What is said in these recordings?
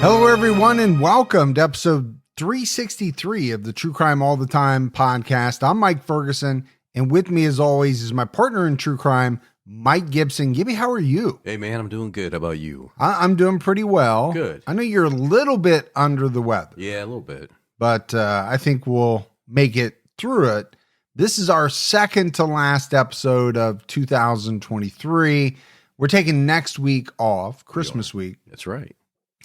Hello, everyone, and welcome to episode 363 of the True Crime All the Time podcast. I'm Mike Ferguson, and with me, as always, is my partner in true crime, Mike Gibson. Gibby, how are you? Hey, man, I'm doing good. How about you? I'm doing pretty well. Good. I know you're a little bit under the weather. Yeah, a little bit. But I think we'll make it through it. This is our second to last episode of 2023. We're taking next week off, Christmas week. That's right.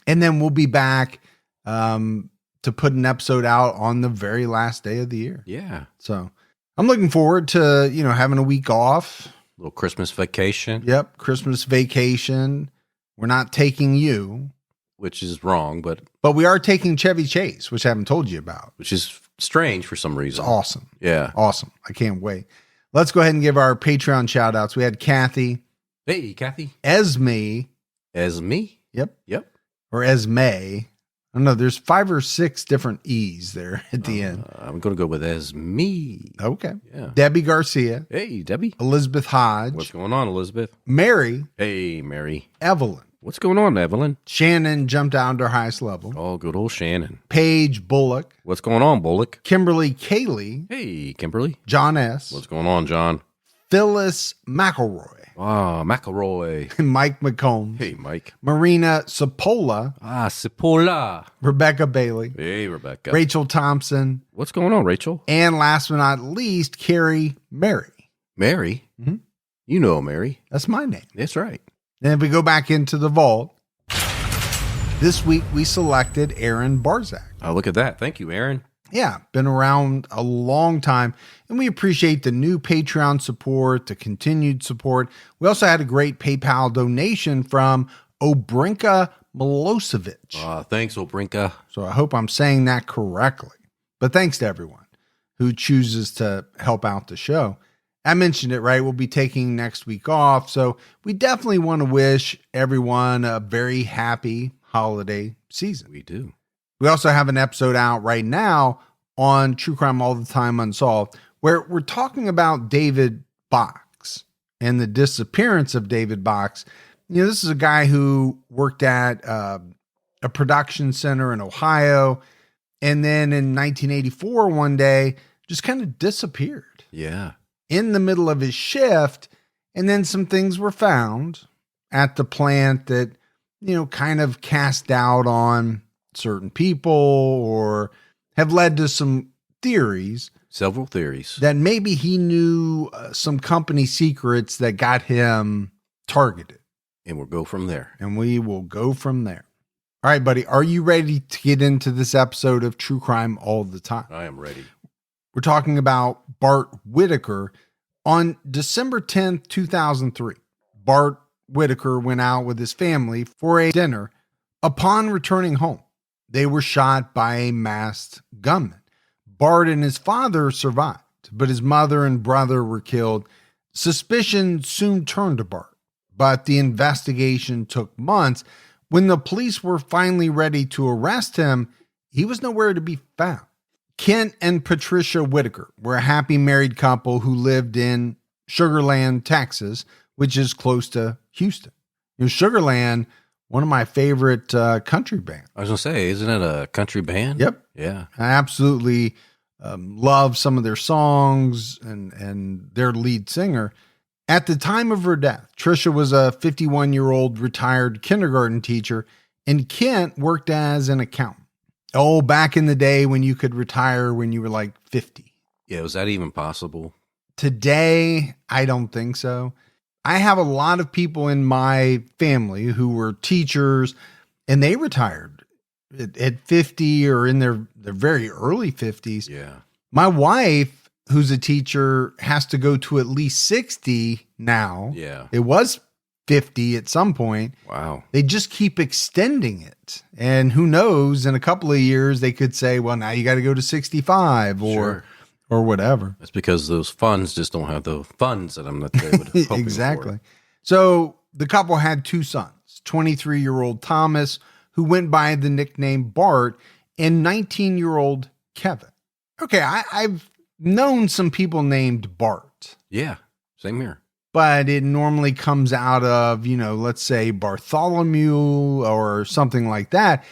And then we'll be back to put an episode out on the very last day of the year. Yeah. So I'm looking forward to, having a week off. Little Christmas vacation. Yep. Christmas vacation. We're not taking you. Which is wrong, but we are taking Chevy Chase, which I haven't told you about. which is strange for some reason. It's awesome. Yeah. Awesome. I can't wait. Let's go ahead and give our Patreon shout outs. We had Kathy. Hey, Kathy. Esme. Esme? Yep. Yep. Or Esme. I don't know. There's 5 or 6 different E's there at the end. I'm going to go with Esme. Okay. Yeah. Debbie Garcia. Hey, Debbie. Elizabeth Hodge. What's going on, Elizabeth? Mary. Hey, Mary. Evelyn. What's going on, Evelyn? Shannon jumped down to her highest level. Oh, good old Shannon. Paige Bullock. What's going on, Bullock? Kimberly Kaylee. Hey, Kimberly. John S. What's going on, John? Phyllis McElroy. Ah, McElroy. Mike McCombs. Hey, Mike. Marina Sapola. Ah, Cipolla. Rebecca Bailey. Hey, Rebecca. Rachel Thompson. What's going on, Rachel? And last but not least, Carrie Mary. Mary? Mhm. You know Mary. That's my name. That's right. And if we go back into the vault, this week we selected Aaron Barzak. Oh, look at that. Thank you, Aaron. Yeah, been around a long time, and we appreciate the new Patreon support, the continued support. We also had a great PayPal donation from Obrinka Milosevic. Thanks, Obrinka. So I hope I'm saying that correctly. But thanks to everyone who chooses to help out the show. I mentioned it, right? We'll be taking next week off. So we definitely want to wish everyone a very happy holiday season. We do. We also have an episode out right now on True Crime All the Time Unsolved, where we're talking about David Bocks and the disappearance of David Bocks. This is a guy who worked at a production center in Ohio, and then in 1984, one day, just kind of disappeared. Yeah. In the middle of his shift, and then some things were found at the plant that, kind of cast doubt on certain people or have led to some theories. Several theories. That maybe he knew some company secrets that got him targeted. And we'll go from there. And we will go from there. All right, buddy. Are you ready to get into this episode of True Crime All the Time? I am ready. We're talking about Bart Whitaker. On December 10th, 2003, Bart Whitaker went out with his family for a dinner. Upon returning home, they were shot by a masked gunman. Bart and his father survived, but his mother and brother were killed. Suspicion soon turned to Bart, but the investigation took months. When the police were finally ready to arrest him, he was nowhere to be found. Kent and Patricia Whitaker were a happy married couple who lived in Sugarland, Texas, which is close to Houston. Sugarland, one of my favorite country bands. I was going to say, isn't it a country band? Yep. Yeah. I absolutely love some of their songs and their lead singer. At the time of her death, Trisha was a 51-year-old retired kindergarten teacher, and Kent worked as an accountant. Oh, back in the day when you could retire when you were like 50. Yeah, was that even possible? Today, I don't think so. I have a lot of people in my family who were teachers, and they retired at 50 or in their very early 50s. Yeah. My wife, who's a teacher, has to go to at least 60 now. Yeah. It was 50 at some point. Wow. They just keep extending it. And who knows, in a couple of years, they could say, well, now you got to go to 65 or whatever. That's because those funds just don't have the funds that they would have hoping Exactly. for. So the couple had 2 sons, 23-year-old Thomas, who went by the nickname Bart, and 19-year-old Kevin. Okay, I've known some people named Bart. Yeah, same here. but it normally comes out of, let's say Bartholomew or something like that.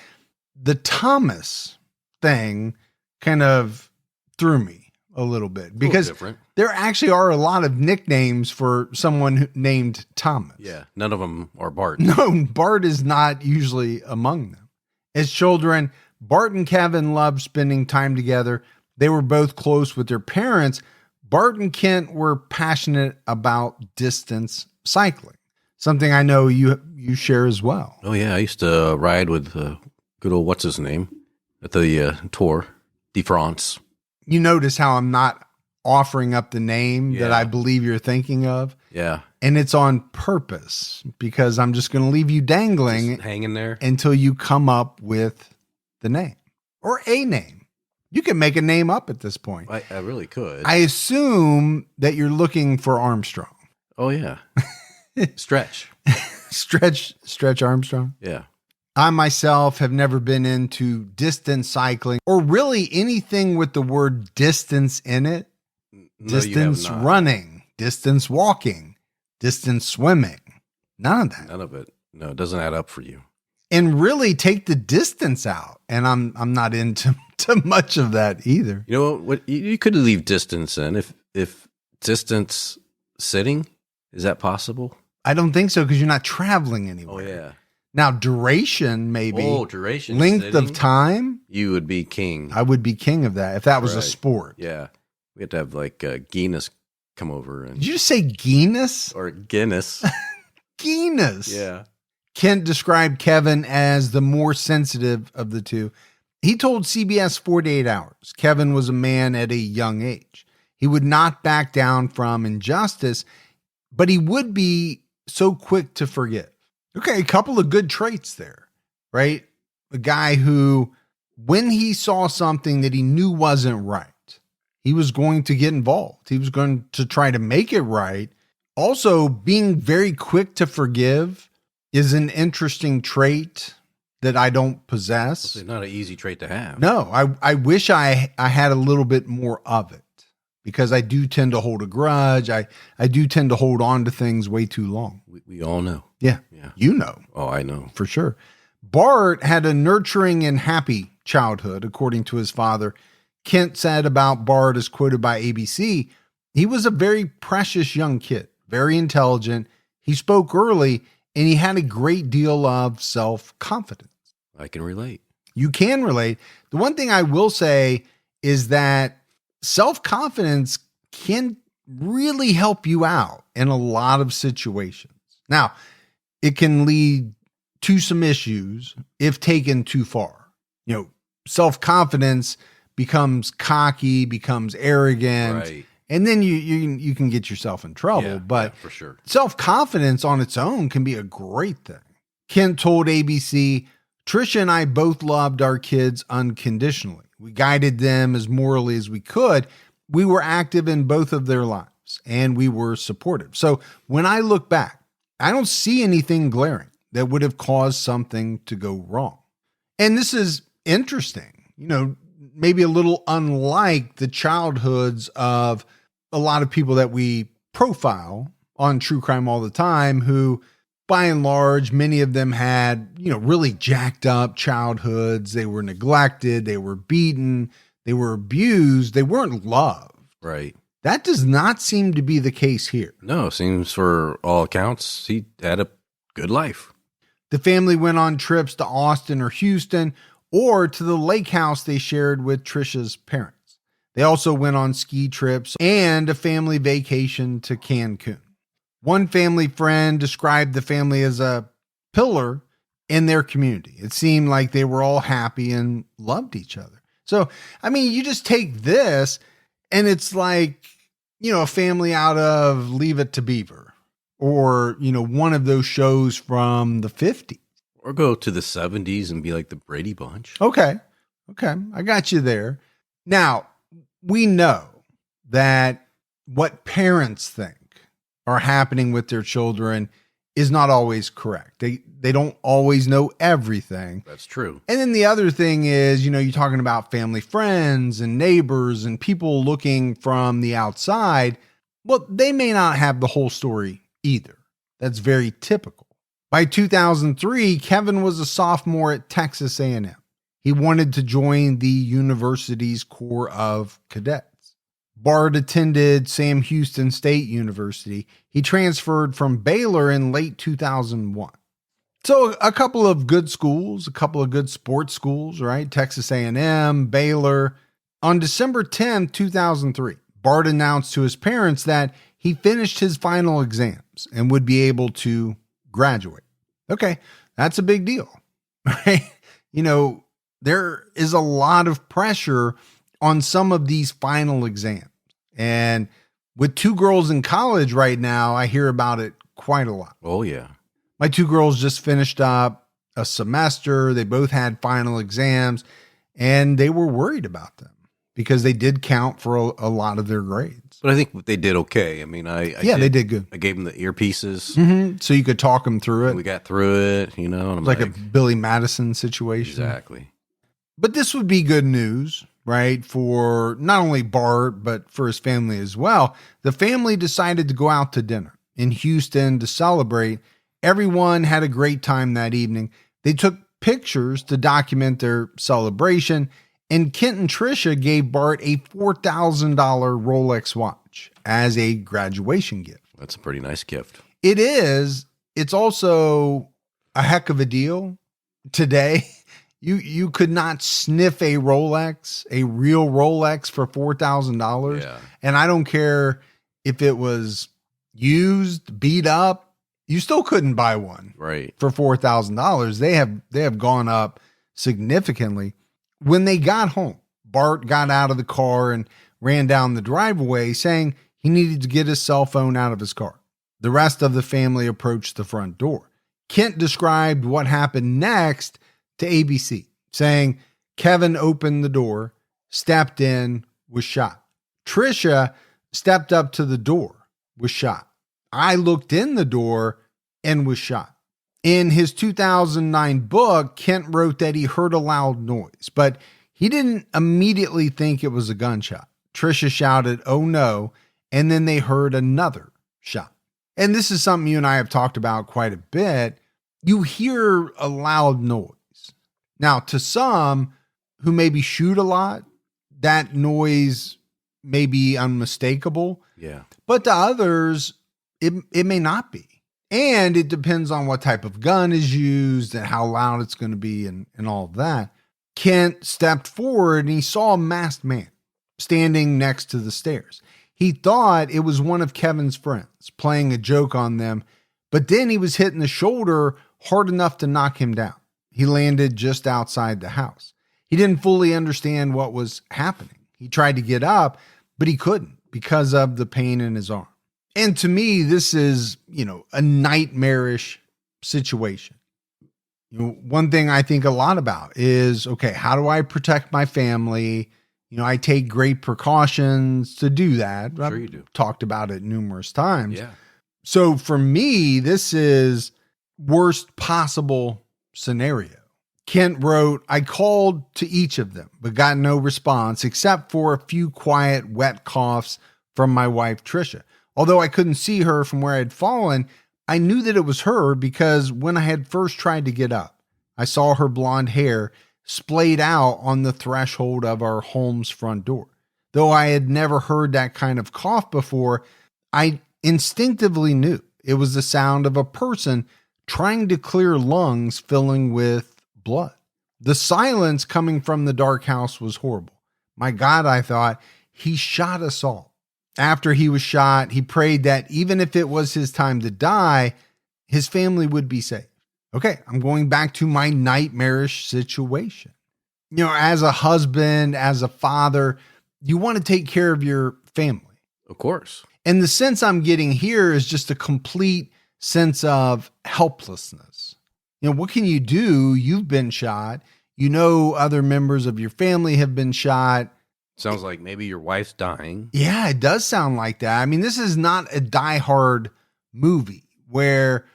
The Thomas thing kind of threw me a little bit because different. There actually are a lot of nicknames for someone named Thomas. Yeah, none of them are Bart. No, Bart is not usually among them. As children, Bart and Kevin loved spending time together. They were both close with their parents. Bart and Kent were passionate about distance cycling, something I know you share as well. Oh, yeah. I used to ride with good old what's his name at the Tour de France. You notice how I'm not offering up the name that Yeah. I believe you're thinking of. Yeah. And it's on purpose because I'm just going to leave you dangling Just hanging there. until you come up with the name or a name. You can make a name up at this point. I really could. I assume that you're looking for Armstrong. Oh, yeah. Stretch. Stretch Armstrong. Yeah. I myself have never been into distance cycling or really anything with the word distance in it. No, you have Distance not. running, distance walking, distance swimming. None of that. None of it. No, it doesn't add up for you. And really take the distance out. And I'm not into to much of that either. You know what? You could leave distance in if distance sitting. Is that possible? I don't think so because you're not traveling anywhere. Oh, yeah. Now, duration, maybe. Oh, duration. Length sitting, of time, you would be king. I would be king of that if that was a Right. sport. Yeah. We had to have like Guinness come over Did and you just say Guinness? or Guinness. Guinness. Yeah. Kent described Kevin as the more sensitive of the two. He told CBS 48 Hours Kevin was a man at a young age. He would not back down from injustice, but he would be so quick to forgive. Okay, a couple of good traits there, right? A guy who, when he saw something that he knew wasn't right, he was going to get involved. He was going to try to make it right. Also, being very quick to forgive is an interesting trait that I don't possess. It's not an easy trait to have. No, I wish I had a little bit more of it because I do tend to hold a grudge. I do tend to hold on to things way too long. We all know. Yeah. Yeah. You know, Oh, I know. for sure. Bart had a nurturing and happy childhood, according to his father. Kent said about Bart, as quoted by ABC, he was a very precious young kid, very intelligent. He spoke early and he had a great deal of self-confidence. I can relate. You can relate. The one thing I will say is that self-confidence can really help you out in a lot of situations. Now, it can lead to some issues if taken too far. Self-confidence becomes cocky, becomes arrogant, Right. and then you can get yourself in trouble. Yeah, But yeah, for sure. self-confidence on its own can be a great thing. Kent told ABC, Trisha and I both loved our kids unconditionally. We guided them as morally as we could. We were active in both of their lives and we were supportive. So when I look back, I don't see anything glaring that would have caused something to go wrong. And this is interesting, maybe a little unlike the childhoods of a lot of people that we profile on True Crime All the Time, who by and large, many of them had, really jacked up childhoods. They were neglected. They were beaten. They were abused. They weren't loved. Right. That does not seem to be the case here. No, seems for all accounts, he had a good life. The family went on trips to Austin or Houston or to the lake house they shared with Trisha's parents. They also went on ski trips and a family vacation to Cancun. One family friend described the family as a pillar in their community. It seemed like they were all happy and loved each other. So, you just take this and it's like, a family out of Leave It to Beaver or, one of those shows from the 50s. Or go to the 70s and be like the Brady Bunch. Okay. I got you there. Now, we know that what parents think are happening with their children is not always correct. They don't always know everything. That's true. And then the other thing is, you're talking about family friends and neighbors and people looking from the outside. Well, they may not have the whole story either. That's very typical. By 2003, Kevin was a sophomore at Texas A&M. He wanted to join the university's Corps of Cadets. Bart attended Sam Houston State University. He transferred from Baylor in late 2001. So a couple of good schools, a couple of good sports schools, right? Texas A&M, Baylor. On December 10th, 2003, Bart announced to his parents that he finished his final exams and would be able to graduate. Okay, that's a big deal, right? There is a lot of pressure on some of these final exams. And with two girls in college right now, I hear about it quite a lot. Oh, yeah. My two girls just finished up a semester. They both had final exams, and they were worried about them because they did count for a lot of their grades. But I think they did okay. I mean, they did good. I gave them the earpieces. Mm-hmm. So you could talk them through it. We got through it, And I'm like a Billy Madison situation. Exactly. But this would be good news, right? For not only Bart, but for his family as well. The family decided to go out to dinner in Houston to celebrate. Everyone had a great time that evening. They took pictures to document their celebration. And Kent and Tricia gave Bart a $4,000 Rolex watch as a graduation gift. That's a pretty nice gift. It is. It's also a heck of a deal today. You could not sniff a Rolex, a real Rolex, for $4,000. Yeah. And I don't care if it was used, beat up. You still couldn't buy one for $4,000. They have gone up significantly. When they got home, Bart got out of the car and ran down the driveway saying he needed to get his cell phone out of his car. The rest of the family approached the front door. Kent described what happened next to ABC, saying Kevin opened the door, stepped in, was shot. Tricia stepped up to the door, was shot. I looked in the door and was shot. In his 2009 book, Kent wrote that he heard a loud noise, but he didn't immediately think it was a gunshot. Tricia shouted, "Oh no," and then they heard another shot. And this is something you and I have talked about quite a bit. You hear a loud noise. Now, to some who maybe shoot a lot, that noise may be unmistakable. Yeah. But to others, it may not be. And it depends on what type of gun is used and how loud it's going to be and all of that. Kent stepped forward and he saw a masked man standing next to the stairs. He thought it was one of Kevin's friends playing a joke on them, but then he was hit in the shoulder hard enough to knock him down. He landed just outside the house. He didn't fully understand what was happening. He tried to get up, but he couldn't because of the pain in his arm. And to me, this is, a nightmarish situation. One thing I think a lot about is, okay, how do I protect my family? I take great precautions to do that. Sure you do. I've talked about it numerous times. Yeah. So for me, this is worst possible scenario. Kent wrote, "I called to each of them, but got no response except for a few quiet, wet coughs from my wife, Tricia. Although I couldn't see her from where I had fallen, I knew that it was her because when I had first tried to get up, I saw her blonde hair splayed out on the threshold of our home's front door. Though I had never heard that kind of cough before, I instinctively knew it was the sound of a person trying to clear lungs filling with blood. The silence coming from the dark house was horrible. My God, I thought, he shot us all. After he was shot, he prayed that even if it was his time to die, his family would be safe." Okay, I'm going back to my nightmarish situation. As a husband, as a father, you want to take care of your family. Of course. And the sense I'm getting here is just a complete sense of helplessness. What can you do? You've been shot. Other members of your family have been shot. Sounds like maybe your wife's dying. Yeah, it does sound like that. I mean, this is not a Die Hard movie where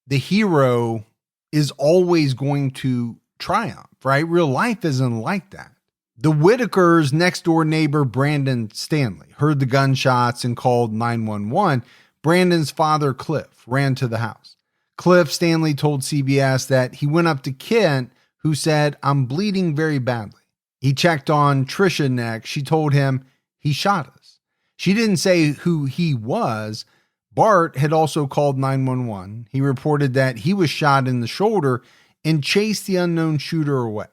the hero is always going to triumph, right? Real life isn't like that. The Whitakers' next door neighbor, Brandon Stanley, heard the gunshots and called 911. Brandon's father, Cliff, ran to the house. Cliff Stanley told CBS that he went up to Kent, who said, "I'm bleeding very badly." He checked on Tricia next. She told him, "He shot us." She didn't say who he was. Bart had also called 911. He reported that he was shot in the shoulder and chased the unknown shooter away.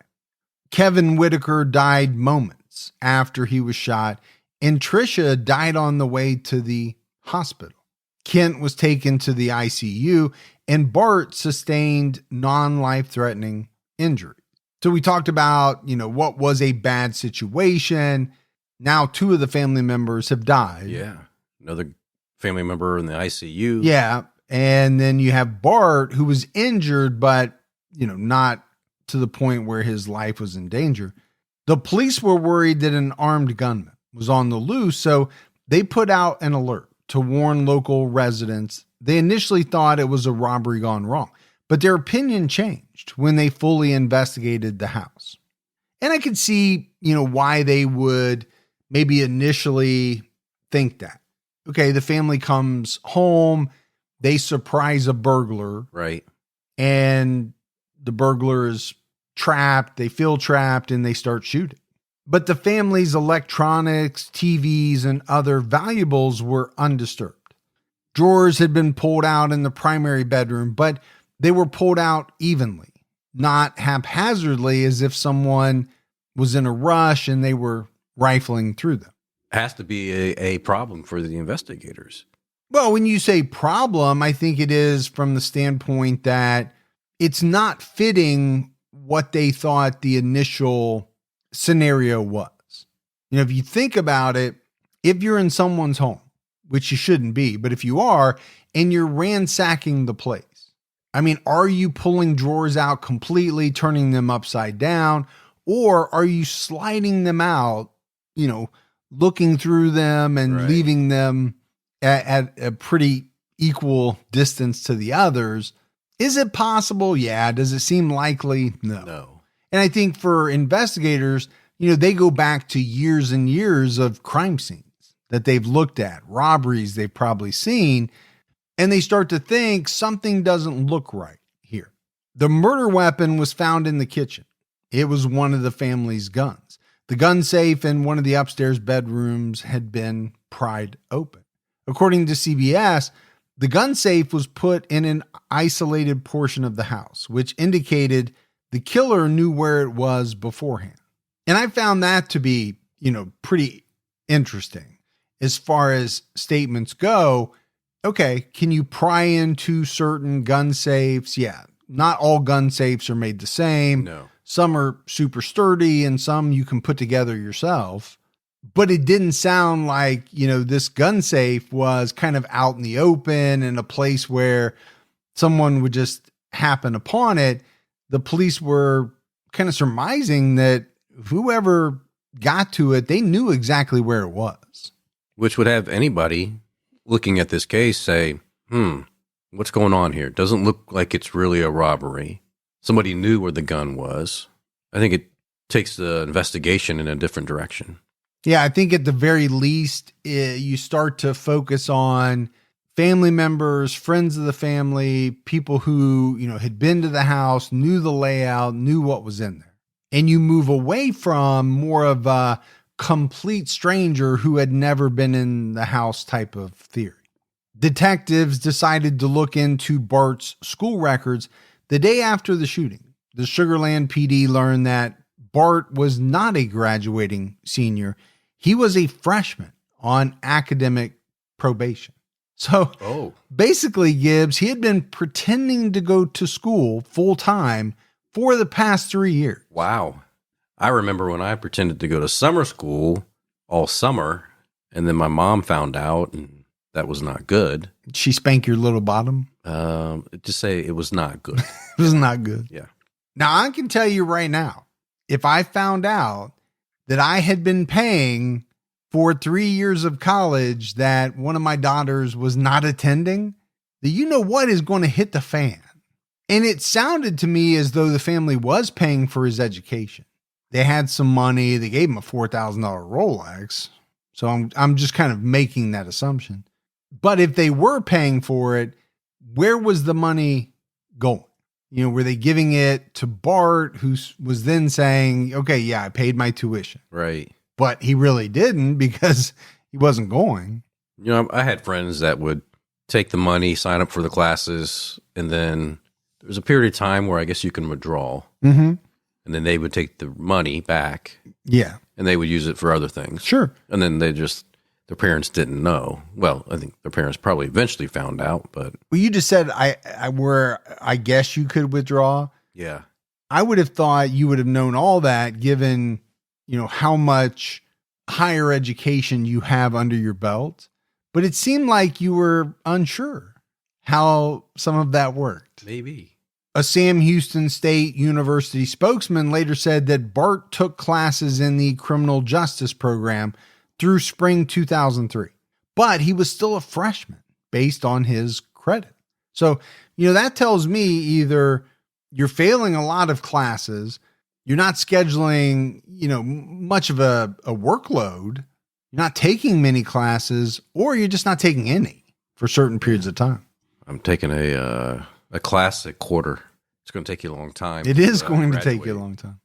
Kevin Whitaker died moments after he was shot, and Tricia died on the way to the hospital. Kent was taken to the ICU, and Bart sustained non-life-threatening injuries. So we talked about, what was a bad situation. Now 2 of the family members have died. Yeah. Another family member in the ICU. Yeah. And then you have Bart, who was injured, but, not to the point where his life was in danger. The police were worried that an armed gunman was on the loose, so they put out an alert to warn local residents. They initially thought it was a robbery gone wrong, but their opinion changed when they fully investigated the house. And I could see, why they would maybe initially think that. Okay, the family comes home, they surprise a burglar. Right. And the burglar is trapped, they feel trapped, and they start shooting. But the family's electronics, TVs, and other valuables were undisturbed. Drawers had been pulled out in the primary bedroom, but they were pulled out evenly, not haphazardly as if someone was in a rush and they were rifling through them. Has to be a problem for the investigators. Well, when you say problem, I think it is from the standpoint that it's not fitting what they thought the initial scenario was. If you think about it, if you're in someone's home, which you shouldn't be, but if you are, and you're ransacking the place, are you pulling drawers out completely, turning them upside down, or are you sliding them out, looking through them and leaving them at a pretty equal distance to the others? Is it possible? Yeah. Does it seem likely? No. And I think for investigators, they go back to years and years of crime scenes that they've looked at, robberies they've probably seen, and they start to think something doesn't look right here. The murder weapon was found in the kitchen. It was one of the family's guns. The gun safe in one of the upstairs bedrooms had been pried open. According to CBS, the gun safe was put in an isolated portion of the house, which indicated the killer knew where it was beforehand. And I found that to be, pretty interesting as far as statements go. Okay, can you pry into certain gun safes? Yeah, not all gun safes are made the same. No. Some are super sturdy and some you can put together yourself. But it didn't sound like, this gun safe was kind of out in the open in a place where someone would just happen upon it. The police were kind of surmising that whoever got to it, they knew exactly where it was. Which would have anybody looking at this case say, what's going on here? It doesn't look like it's really a robbery. Somebody knew where the gun was. I think it takes the investigation in a different direction. Yeah, I think at the very least, you start to focus on family members, friends of the family, people who, had been to the house, knew the layout, knew what was in there. And you move away from more of a complete stranger who had never been in the house type of theory. Detectives decided to look into Bart's school records the day after the shooting. The Sugar Land PD learned that Bart was not a graduating senior. He was a freshman on academic probation. So basically, Gibbs, he had been pretending to go to school full time for the past 3 years. Wow. I remember when I pretended to go to summer school all summer, and then my mom found out, and that was not good. Did she spank your little bottom? Just say it was not good. It was not good. Yeah. Now, I can tell you right now, if I found out that I had been paying for 3 years of college that one of my daughters was not attending, then what is going to hit the fan. And it sounded to me as though the family was paying for his education. They had some money. They gave him a $4,000 Rolex. So I'm just kind of making that assumption. But if they were paying for it, where was the money going? You know, were they giving it to Bart, who was then saying, okay, yeah, I paid my tuition. Right. But he really didn't because he wasn't going. You know, I had friends that would take the money, sign up for the classes, and then there was a period of time where I guess you can withdraw. Mm-hmm. And then they would take the money back. Yeah. And they would use it for other things. Sure. And then their parents didn't know. Well, I think their parents probably eventually found out, but. Well, you just said I guess you could withdraw. Yeah. I would have thought you would have known all that given, you know, how much higher education you have under your belt. But it seemed like you were unsure how some of that worked. Maybe. A Sam Houston State University spokesman later said that Bart took classes in the criminal justice program through spring 2003, but he was still a freshman based on his credit. So, you know, that tells me either you're failing a lot of classes, you're not scheduling, you know, much of a workload, you're not taking many classes, or you're just not taking any for certain periods of time. I'm taking a class a quarter. It's going to take you a long time. It is going to take you a long time.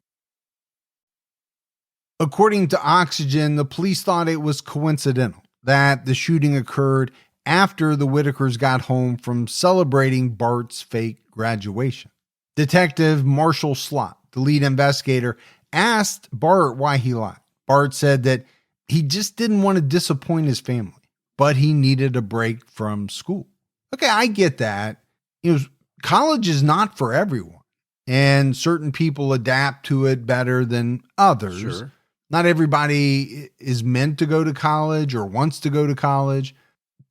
According to Oxygen, the police thought it was coincidental that the shooting occurred after the Whitakers got home from celebrating Bart's fake graduation. Detective Marshall Slott, the lead investigator, asked Bart why he lied. Bart said that he just didn't want to disappoint his family, but he needed a break from school. Okay, I get that. You know, college is not for everyone, and certain people adapt to it better than others. Sure. Not everybody is meant to go to college or wants to go to college,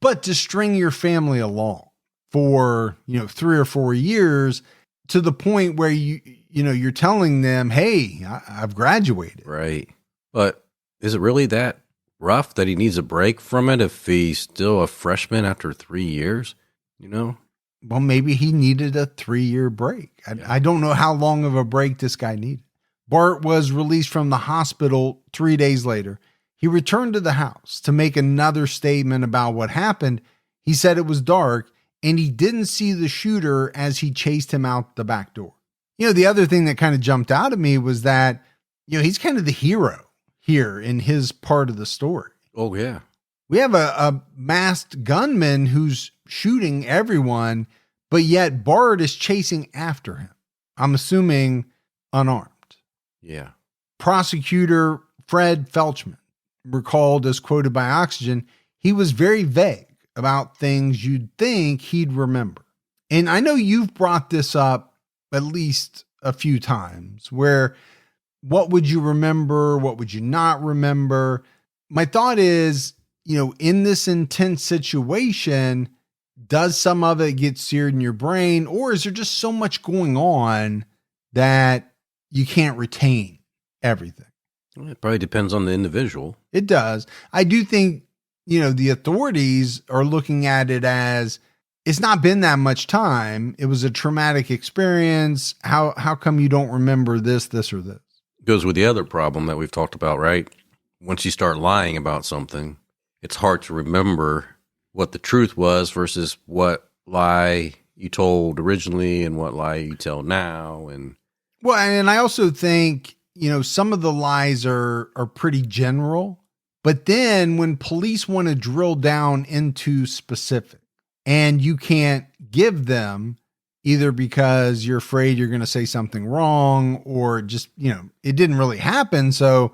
but to string your family along for, you know, 3 or 4 years to the point where you're telling them, hey, I've graduated. Right. But is it really that rough that he needs a break from it if he's still a freshman after 3 years? You know? Well, maybe he needed a 3-year break. I don't know how long of a break this guy needed. Bart was released from the hospital 3 days later. He returned to the house to make another statement about what happened. He said it was dark and he didn't see the shooter as he chased him out the back door. You know, the other thing that kind of jumped out at me was that, you know, he's kind of the hero here in his part of the story. Oh, yeah. We have a masked gunman who's shooting everyone, but yet Bart is chasing after him. I'm assuming unarmed. Yeah. Prosecutor Fred Felchman recalled, as quoted by Oxygen, he was very vague about things you'd think he'd remember. And I know you've brought this up at least a few times, where what would you remember? What would you not remember? My thought is, you know, in this intense situation, does some of it get seared in your brain, or is there just so much going on that you can't retain everything? Well, it probably depends on the individual. It does. I do think, you know, the authorities are looking at it as it's not been that much time. It was a traumatic experience. How come you don't remember this, or this? Goes with the other problem that we've talked about, right? Once you start lying about something, it's hard to remember what the truth was versus what lie you told originally and what lie you tell now. And well, and I also think, you know, some of the lies are pretty general, but then when police want to drill down into specific and you can't give them, either because you're afraid you're going to say something wrong or just, you know, it didn't really happen, so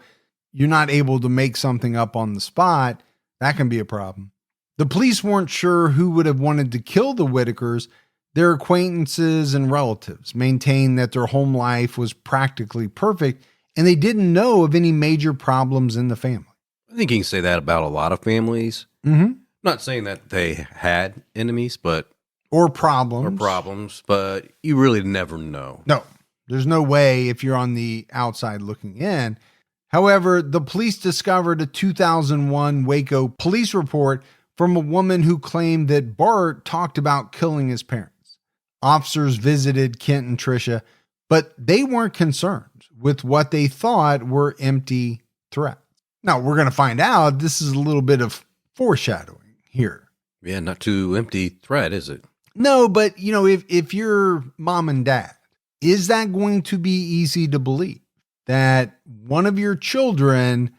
you're not able to make something up on the spot, that can be a problem. The police weren't sure who would have wanted to kill the Whitakers. Their acquaintances and relatives maintained that their home life was practically perfect, and they didn't know of any major problems in the family. I think you can say that about a lot of families. Mm-hmm. Not saying that they had enemies, but or problems, but you really never know. No, there's no way if you're on the outside looking in. However, the police discovered a 2001 Waco police report from a woman who claimed that Bart talked about killing his parents. Officers visited Kent and Tricia, but they weren't concerned with what they thought were empty threats. Now, we're going to find out this is a little bit of foreshadowing here. Yeah, not too empty threat, is it? No, but if you're mom and dad, is that going to be easy to believe that one of your children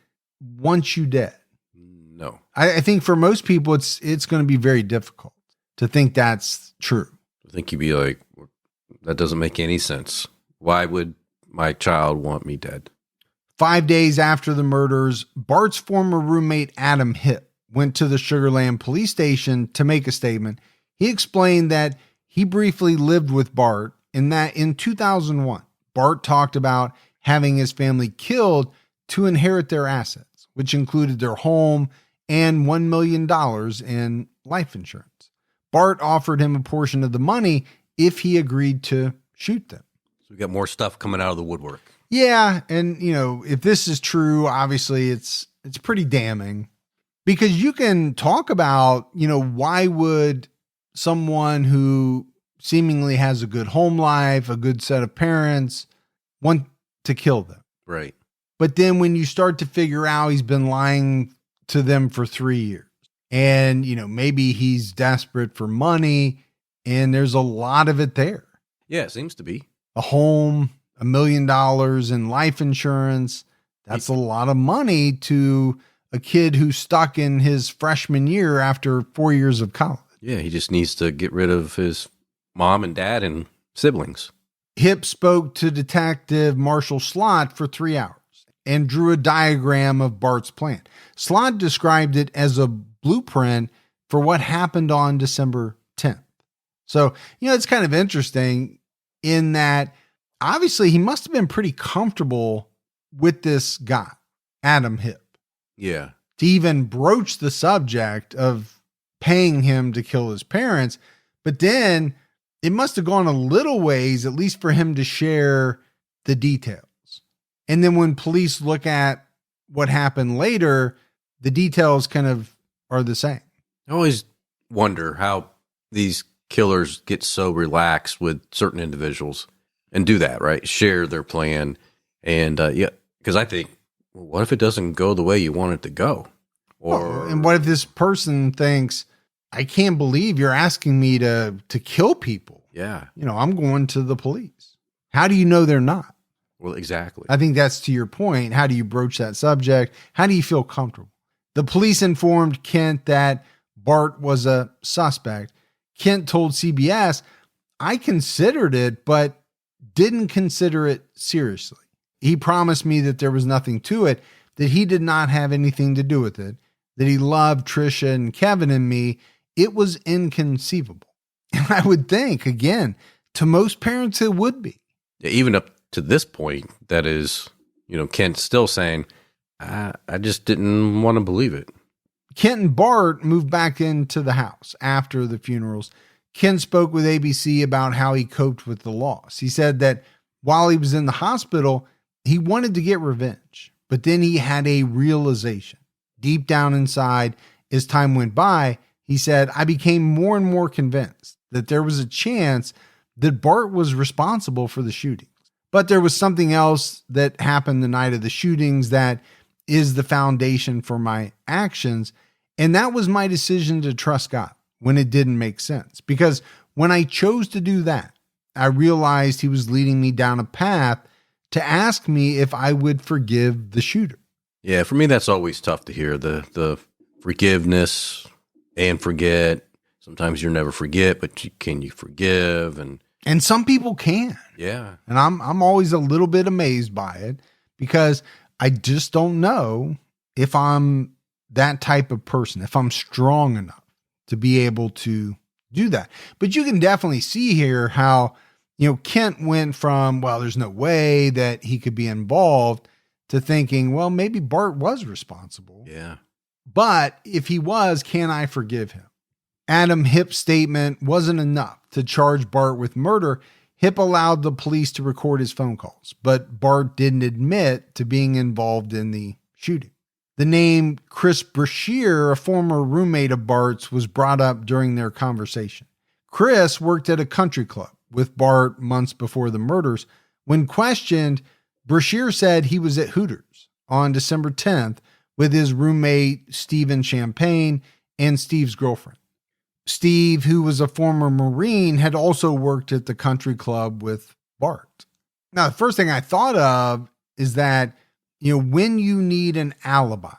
wants you dead? No. I think for most people, it's going to be very difficult to think that's true. I think you'd be like, that doesn't make any sense. Why would my child want me dead? 5 days after the murders, Bart's former roommate, Adam Hipp, went to the Sugar Land police station to make a statement. He explained that he briefly lived with Bart and that in 2001, Bart talked about having his family killed to inherit their assets, which included their home and $1 million in life insurance. Bart offered him a portion of the money if he agreed to shoot them. So we got more stuff coming out of the woodwork. Yeah, and if this is true, obviously it's pretty damning, because you can talk about, why would someone who seemingly has a good home life, a good set of parents, want to kill them. Right. But then when you start to figure out he's been lying to them for 3 years and, maybe he's desperate for money and there's a lot of it there. Yeah, it seems to be. A home, $1 million in life insurance. That's a lot of money to a kid who's stuck in his freshman year after 4 years of college. Yeah, he just needs to get rid of his mom and dad and siblings. Hipp spoke to Detective Marshall Slott for 3 hours and drew a diagram of Bart's plan. Slott described it as a blueprint for what happened on December 10th. So, it's kind of interesting in that obviously he must have been pretty comfortable with this guy, Adam Hipp. Yeah. To even broach the subject of paying him to kill his parents. But then it must have gone a little ways, at least for him to share the details. And then when police look at what happened later, the details kind of are the same. I always wonder how these killers get so relaxed with certain individuals and do that, right? Share their plan. And because I think, well, what if it doesn't go the way you want it to go? And what if this person thinks, I can't believe you're asking me to kill people. Yeah. I'm going to the police. How do you know they're not? Well, exactly. I think that's to your point. How do you broach that subject? How do you feel comfortable? The police informed Kent that Bart was a suspect. Kent told CBS, I considered it, but didn't consider it seriously. He promised me that there was nothing to it, that he did not have anything to do with it, that he loved Trisha and Kevin and me. It was inconceivable. And I would think, again, to most parents, it would be. Even up to this point, that is, Kent still saying, I just didn't want to believe it. Kent and Bart moved back into the house after the funerals. Kent spoke with ABC about how he coped with the loss. He said that while he was in the hospital, he wanted to get revenge, but then he had a realization. Deep down inside, as time went by, he said, I became more and more convinced that there was a chance that Bart was responsible for the shootings. But there was something else that happened the night of the shootings that is the foundation for my actions. And that was my decision to trust God when it didn't make sense. Because when I chose to do that, I realized he was leading me down a path to ask me if I would forgive the shooter. Yeah, for me, that's always tough to hear. The forgiveness and forget. Sometimes you'll never forget, but can you forgive? And some people can. Yeah. And I'm always a little bit amazed by it because I just don't know if I'm that type of person, if I'm strong enough to be able to do that. But you can definitely see here how, Kent went from, well, there's no way that he could be involved to thinking, well, maybe Bart was responsible. Yeah. But if he was, can I forgive him? Adam Hipp's statement wasn't enough to charge Bart with murder. Hipp allowed the police to record his phone calls, but Bart didn't admit to being involved in the shooting. The name Chris Brashear, a former roommate of Bart's, was brought up during their conversation. Chris worked at a country club with Bart months before the murders. When questioned, Brashear said he was at Hooters on December 10th with his roommate, Stephen Champagne, and Steve's girlfriend. Steve, who was a former Marine, had also worked at the country club with Bart. Now, the first thing I thought of is that, when you need an alibi,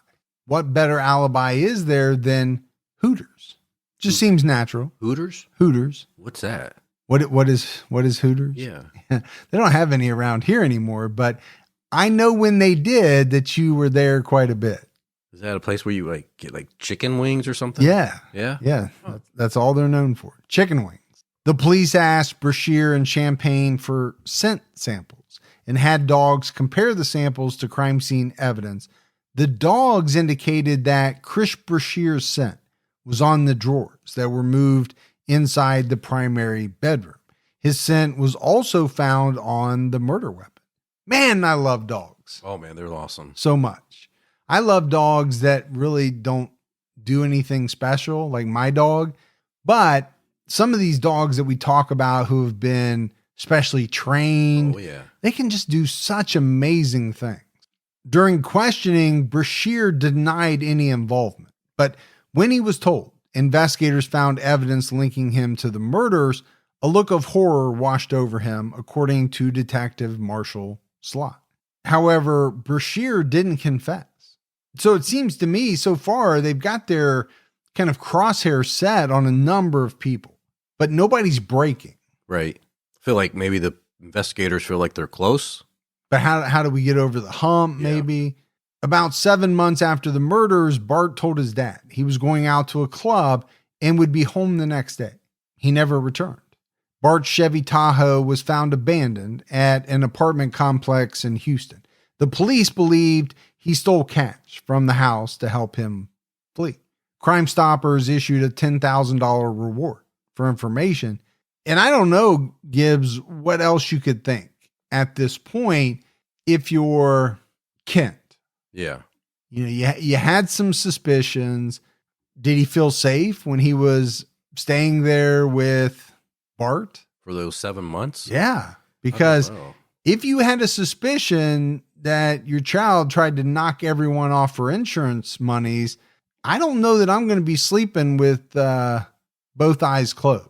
what better alibi is there than Hooters? Just seems natural. Hooters? Hooters. What's that? What is Hooters? Yeah. They don't have any around here anymore, but I know when they did that you were there quite a bit. Is that a place where you get chicken wings or something? Yeah. Yeah. Yeah. That's all they're known for. Chicken wings. The police asked Brashear and Champagne for scent samples and had dogs compare the samples to crime scene evidence. The dogs indicated that Chris Brashear's scent was on the drawers that were moved inside the primary bedroom. His scent was also found on the murder weapon. Man, I love dogs. Oh, man, they're awesome. So much. I love dogs that really don't do anything special, like my dog. But some of these dogs that we talk about who have been specially trained, they can just do such amazing things. During questioning, Brashear denied any involvement. But when he was told, investigators found evidence linking him to the murders, a look of horror washed over him, according to Detective Marshall Slott. However, Brashear didn't confess. So it seems to me so far they've got their kind of crosshair set on a number of people, but nobody's breaking. Right. I feel like maybe the investigators feel like they're close. But how do we get over the hump, maybe? About 7 months after the murders, Bart told his dad he was going out to a club and would be home the next day. He never returned. Bart's Chevy Tahoe was found abandoned at an apartment complex in Houston. The police believed he stole cash from the house to help him flee. Crime Stoppers issued a $10,000 reward for information. And I don't know, Gibbs, what else you could think at this point if you're Kent. Yeah. You had some suspicions. Did he feel safe when he was staying there with Bart? For those 7 months? Yeah. Because if you had a suspicion that your child tried to knock everyone off for insurance monies, I don't know that I'm going to be sleeping with both eyes closed.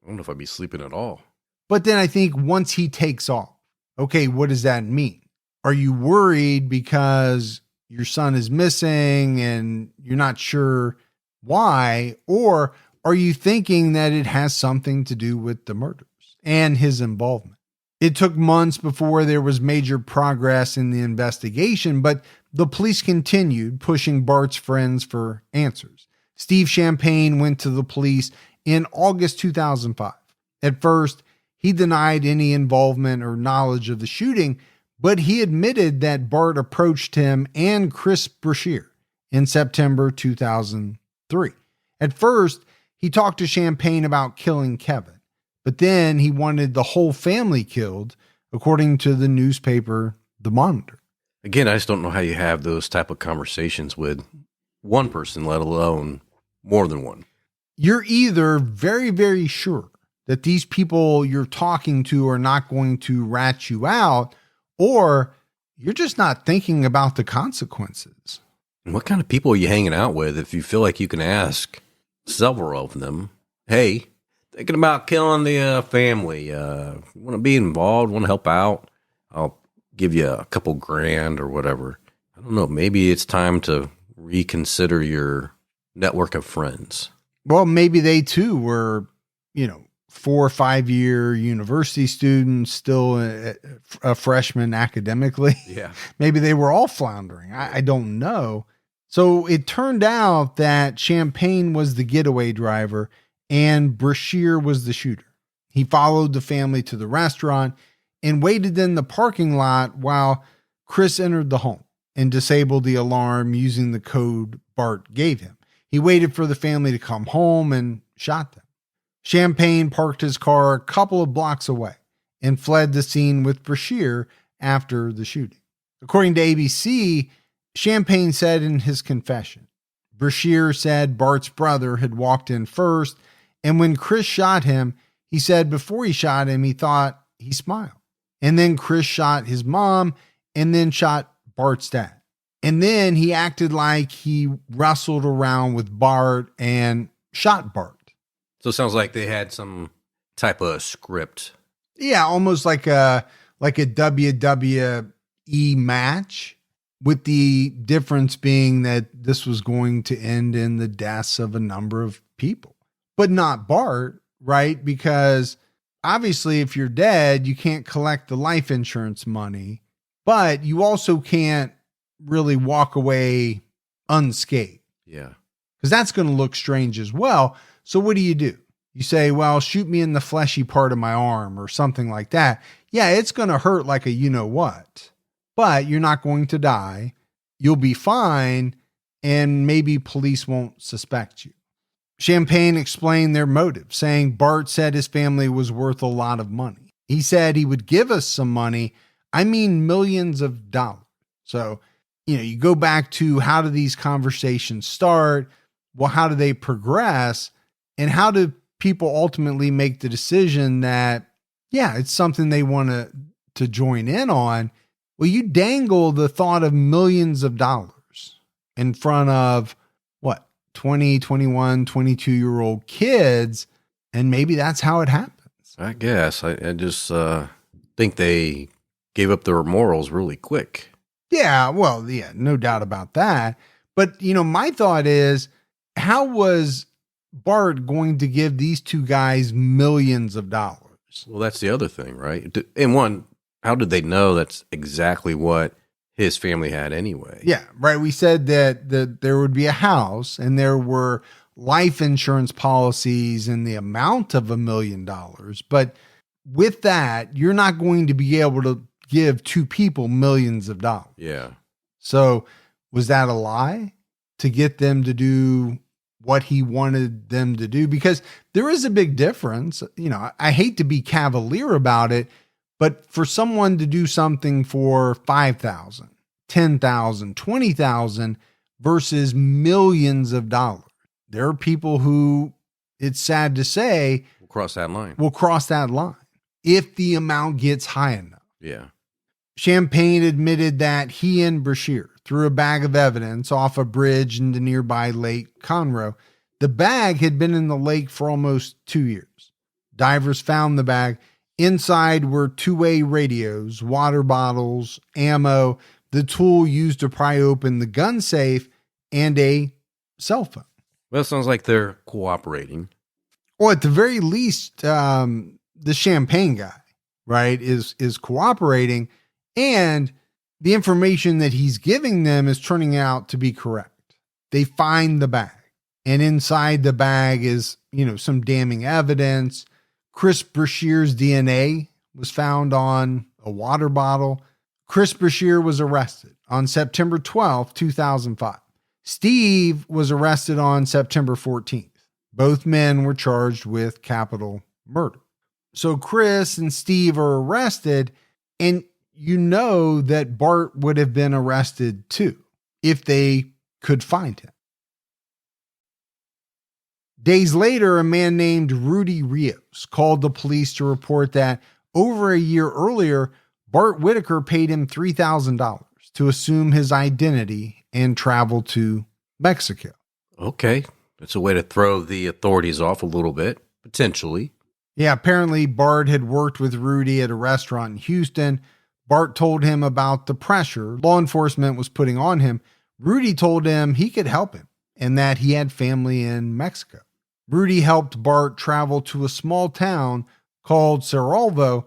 I don't know if I'd be sleeping at all. But then I think once he takes off, okay, what does that mean? Are you worried because your son is missing and you're not sure why? Or are you thinking that it has something to do with the murders and his involvement? It took months before there was major progress in the investigation, but the police continued pushing Bart's friends for answers. Steve Champagne went to the police in August 2005. At first, he denied any involvement or knowledge of the shooting, but he admitted that Bart approached him and Chris Brashear in September 2003. At first, he talked to Champagne about killing Kevin, but then he wanted the whole family killed, according to the newspaper The Monitor. Again, I just don't know how you have those type of conversations with one person, let alone more than one. You're either very, very sure that these people you're talking to are not going to rat you out, or you're just not thinking about the consequences. And what kind of people are you hanging out with if you feel like you can ask several of them, hey, thinking about killing the family, want to be involved, want to help out, I'll give you a couple grand or whatever. I don't know, maybe it's time to reconsider your network of friends. Well, maybe they too were, 4 or 5 year university students, still a freshman academically. Yeah. Maybe they were all floundering. I don't know. So it turned out that Champagne was the getaway driver and Brashear was the shooter. He followed the family to the restaurant and waited in the parking lot while Chris entered the home and disabled the alarm using the code Bart gave him. He waited for the family to come home and shot them. Champagne parked his car a couple of blocks away and fled the scene with Brashear after the shooting. According to ABC, Champagne said in his confession, Brashear said Bart's brother had walked in first, and when Chris shot him, he said before he shot him, he thought he smiled. And then Chris shot his mom and then shot Bart's dad. And then he acted like he wrestled around with Bart and shot Bart. So it sounds like they had some type of script. Yeah, almost like a WWE match, with the difference being that this was going to end in the deaths of a number of people, but not Bart, right? Because obviously if you're dead, you can't collect the life insurance money, but you also can't really walk away unscathed. Yeah. Because that's going to look strange as well. So what do? You say, well, shoot me in the fleshy part of my arm or something like that. Yeah, it's going to hurt like a you-know-what, but you're not going to die. You'll be fine, and maybe police won't suspect you. Champagne explained their motive, saying Bart said his family was worth a lot of money. He said he would give us some money. I mean, millions of dollars. So, you go back to, how do these conversations start? Well, how do they progress? And how do people ultimately make the decision that, yeah, it's something they want to join in on? Well, you dangle the thought of millions of dollars in front of 20, 21, 22-year-old kids, and maybe that's how it happens. I guess. I just think they gave up their morals really quick. Yeah, well, yeah, no doubt about that. But, my thought is, how was Bart going to give these two guys millions of dollars? Well, that's the other thing, right? And one, how did they know that's exactly what his family had anyway? Yeah, right. We said that there would be a house and there were life insurance policies in the amount of $1 million. But with that, you're not going to be able to give two people millions of dollars. Yeah. So was that a lie to get them to do what he wanted them to do? Because there is a big difference. I hate to be cavalier about it, but for someone to do something for $5,000, $10,000, $20,000 versus millions of dollars, there are people who, it's sad to say, We'll cross that line if the amount gets high enough. Yeah. Champagne admitted that he and Brashear threw a bag of evidence off a bridge in the nearby Lake Conroe. The bag had been in the lake for almost 2 years. Divers found the bag. Inside were two-way radios, water bottles, ammo, the tool used to pry open the gun safe, and a cell phone. Well, it sounds like they're cooperating. Or at the very least, the Champagne guy, right, is cooperating, and the information that he's giving them is turning out to be correct. They find the bag, and inside the bag is, some damning evidence. Chris Brashear's DNA was found on a water bottle. Chris Brashear was arrested on September 12th, 2005. Steve was arrested on September 14th. Both men were charged with capital murder. So Chris and Steve are arrested, and that Bart would have been arrested too if they could find him. Days later, a man named Rudy Rios called the police to report that over a year earlier, Bart Whitaker paid him $3,000 to assume his identity and travel to Mexico. Okay. That's a way to throw the authorities off a little bit, potentially. Yeah, apparently Bart had worked with Rudy at a restaurant in Houston. Bart told him about the pressure law enforcement was putting on him. Rudy told him he could help him and that he had family in Mexico. Rudy helped Bart travel to a small town called Cerralvo.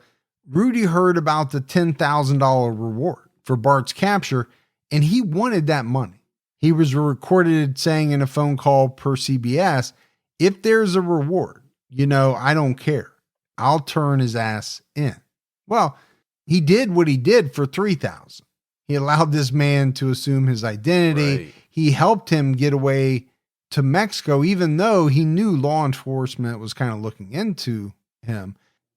Rudy heard about the $10,000 reward for Bart's capture, and he wanted that money. He was recorded saying in a phone call per CBS, "If there's a reward, I don't care. I'll turn his ass in." Well, he did what he did for $3,000. He allowed this man to assume his identity. Right. He helped him get away to Mexico, even though he knew law enforcement was kind of looking into him.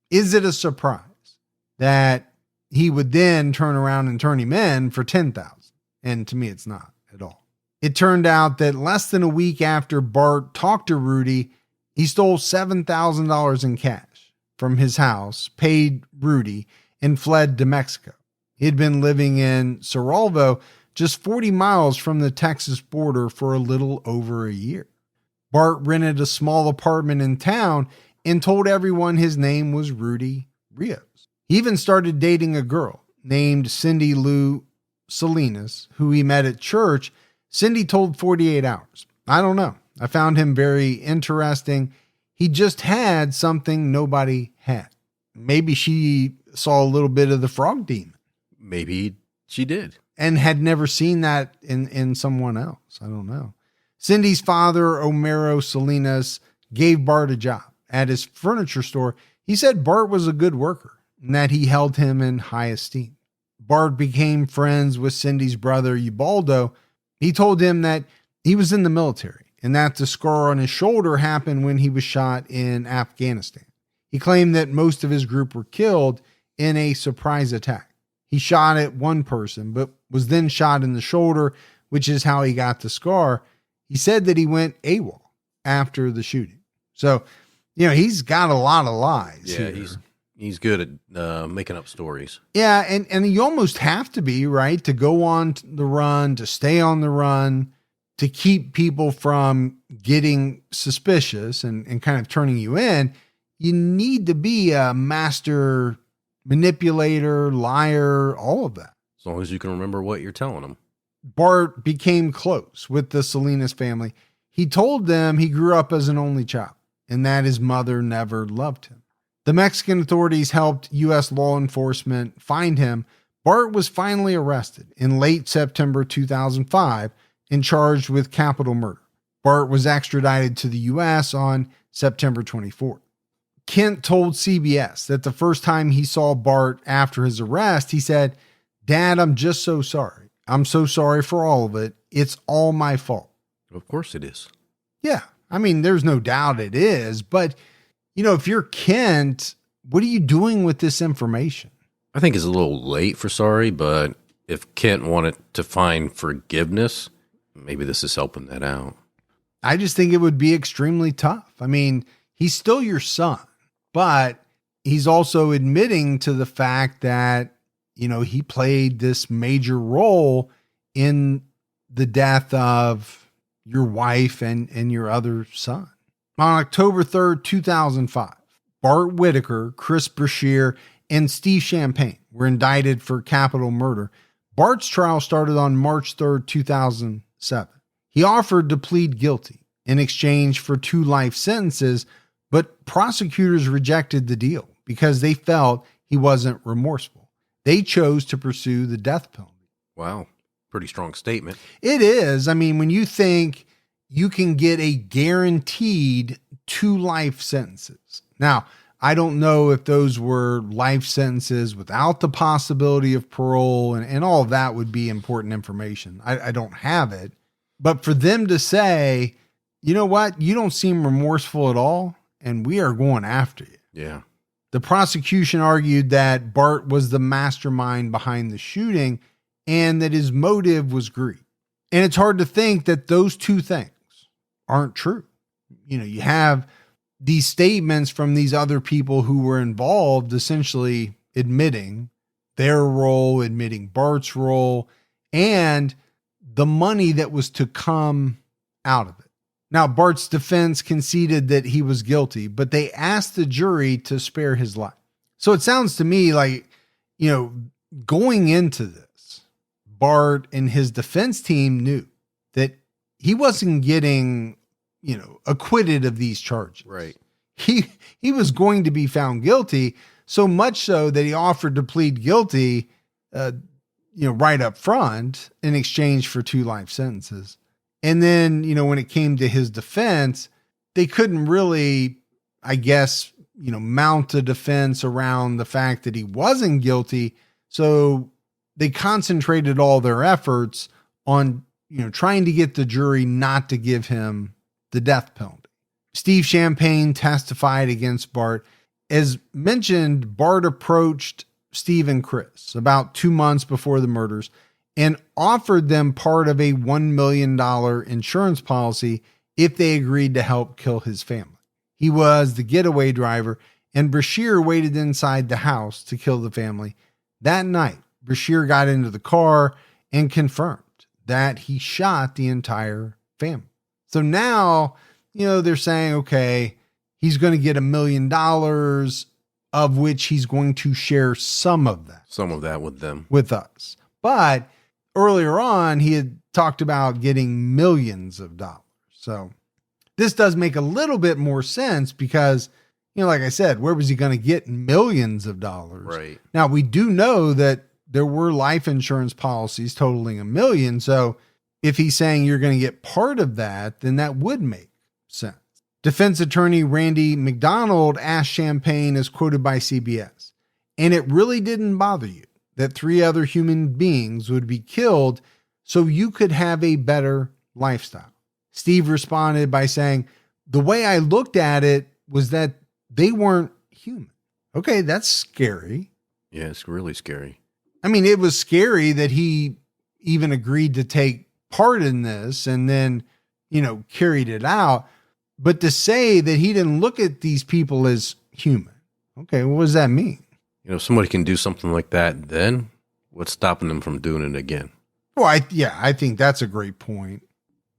Is it a surprise that he would then turn around and turn him in for $10,000? And to me, it's not at all. It turned out that less than a week after Bart talked to Rudy, he stole $7,000 in cash from his house, paid Rudy, and fled to Mexico. He had been living in Cerralvo, just 40 miles from the Texas border, for a little over a year. Bart rented a small apartment in town and told everyone his name was Rudy Rios. He even started dating a girl named Cindy Lou Salinas, who he met at church. Cindy told 48 Hours, "I don't know. I found him very interesting. He just had something nobody had." Maybe she saw a little bit of the frog demon. Maybe she did. And had never seen that in someone else. I don't know. Cindy's father, Homero Salinas, gave Bart a job at his furniture store. He said Bart was a good worker and that he held him in high esteem. Bart became friends with Cindy's brother, Ubaldo. He told him that he was in the military and that the scar on his shoulder happened when he was shot in Afghanistan. He claimed that most of his group were killed in a surprise attack. He shot at one person, but was then shot in the shoulder, which is how he got the scar. He said that he went AWOL after the shooting. So, he's got a lot of lies. Yeah, here. he's good at making up stories. Yeah, and you almost have to be, right, to go on the run, to stay on the run, to keep people from getting suspicious and kind of turning you in. You need to be a master manipulator, liar, all of that. As long as you can remember what you're telling them. Bart became close with the Salinas family. He told them he grew up as an only child and that his mother never loved him. The Mexican authorities helped U.S. law enforcement find him. Bart was finally arrested in late September 2005 and charged with capital murder. Bart was extradited to the U.S. on September 24th. Kent told CBS that the first time he saw Bart after his arrest, he said, "Dad, I'm just so sorry. I'm so sorry for all of it. It's all my fault." Of course it is. Yeah. I mean, there's no doubt it is. But, if you're Kent, what are you doing with this information? I think it's a little late for sorry, but if Kent wanted to find forgiveness, maybe this is helping that out. I just think it would be extremely tough. I mean, he's still your son, but he's also admitting to the fact that, he played this major role in the death of your wife and your other son. On October 3rd, 2005, Bart Whitaker, Chris Brashear, and Steve Champagne were indicted for capital murder. Bart's trial started on March 3rd, 2007. He offered to plead guilty in exchange for 2 life sentences, but prosecutors rejected the deal because they felt he wasn't remorseful. They chose to pursue the death penalty. Wow. Pretty strong statement. It is. I mean, when you think you can get a guaranteed 2 life sentences. Now, I don't know if those were life sentences without the possibility of parole, and all of that would be important information. I don't have it. But for them to say, you know what, you don't seem remorseful at all, and we are going after you. Yeah. The prosecution argued that Bart was the mastermind behind the shooting and that his motive was greed. And it's hard to think that those 2 things aren't true. You have these statements from these other people who were involved, essentially admitting their role, admitting Bart's role, and the money that was to come out of it. Now, Bart's defense conceded that he was guilty, but they asked the jury to spare his life. So it sounds to me like, going into this, Bart and his defense team knew that he wasn't getting, acquitted of these charges. Right. He was going to be found guilty, so much so that he offered to plead guilty, right up front in exchange for 2 life sentences. And then, when it came to his defense, they couldn't really, I guess, mount a defense around the fact that he wasn't guilty. So they concentrated all their efforts on, trying to get the jury not to give him the death penalty. Steve Champagne testified against Bart. As mentioned, Bart approached Steve and Chris about 2 months before the murders and offered them part of a $1 million insurance policy if they agreed to help kill his family. He was the getaway driver, and Bashir waited inside the house to kill the family. That night, Bashir got into the car and confirmed that he shot the entire family. So now, they're saying, okay, he's going to get $1 million, of which he's going to share some of that with them, with us. But earlier on, he had talked about getting millions of dollars. So this does make a little bit more sense because, like I said, where was he going to get millions of dollars? Right. Now, we do know that there were life insurance policies totaling $1 million. So if he's saying you're going to get part of that, then that would make sense. Defense attorney Randy McDonald asked Champagne, as quoted by CBS, and it really didn't bother you that 3 other human beings would be killed so you could have a better lifestyle. Steve responded by saying, the way I looked at it was that they weren't human. Okay, that's scary. Yeah, it's really scary. I mean, it was scary that he even agreed to take part in this and then, carried it out. But to say that he didn't look at these people as human. Okay, what does that mean? If somebody can do something like that, then what's stopping them from doing it again? Well, I think that's a great point.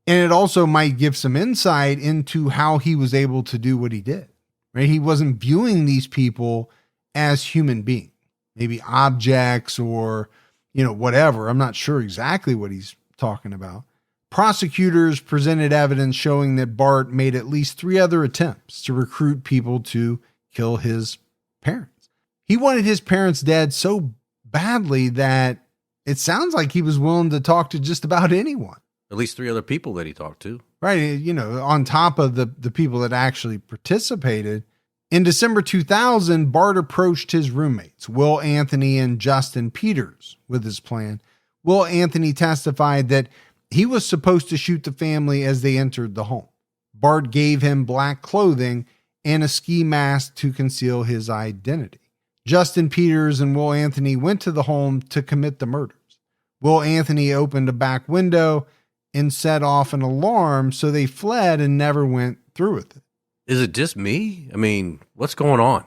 And it also might give some insight into how he was able to do what he did, right? He wasn't viewing these people as human beings, maybe objects or, whatever. I'm not sure exactly what he's talking about. Prosecutors presented evidence showing that Bart made at least 3 other attempts to recruit people to kill his parents. He wanted his parents dead so badly that it sounds like he was willing to talk to just about anyone. At least 3 other people that he talked to. Right. On top of the people that actually participated. In December 2000, Bart approached his roommates, Will Anthony and Justin Peters, with his plan. Will Anthony testified that he was supposed to shoot the family as they entered the home. Bart gave him black clothing and a ski mask to conceal his identity. Justin Peters and Will Anthony went to the home to commit the murders. Will Anthony opened a back window and set off an alarm, so they fled and never went through with it. Is it just me? I mean, what's going on?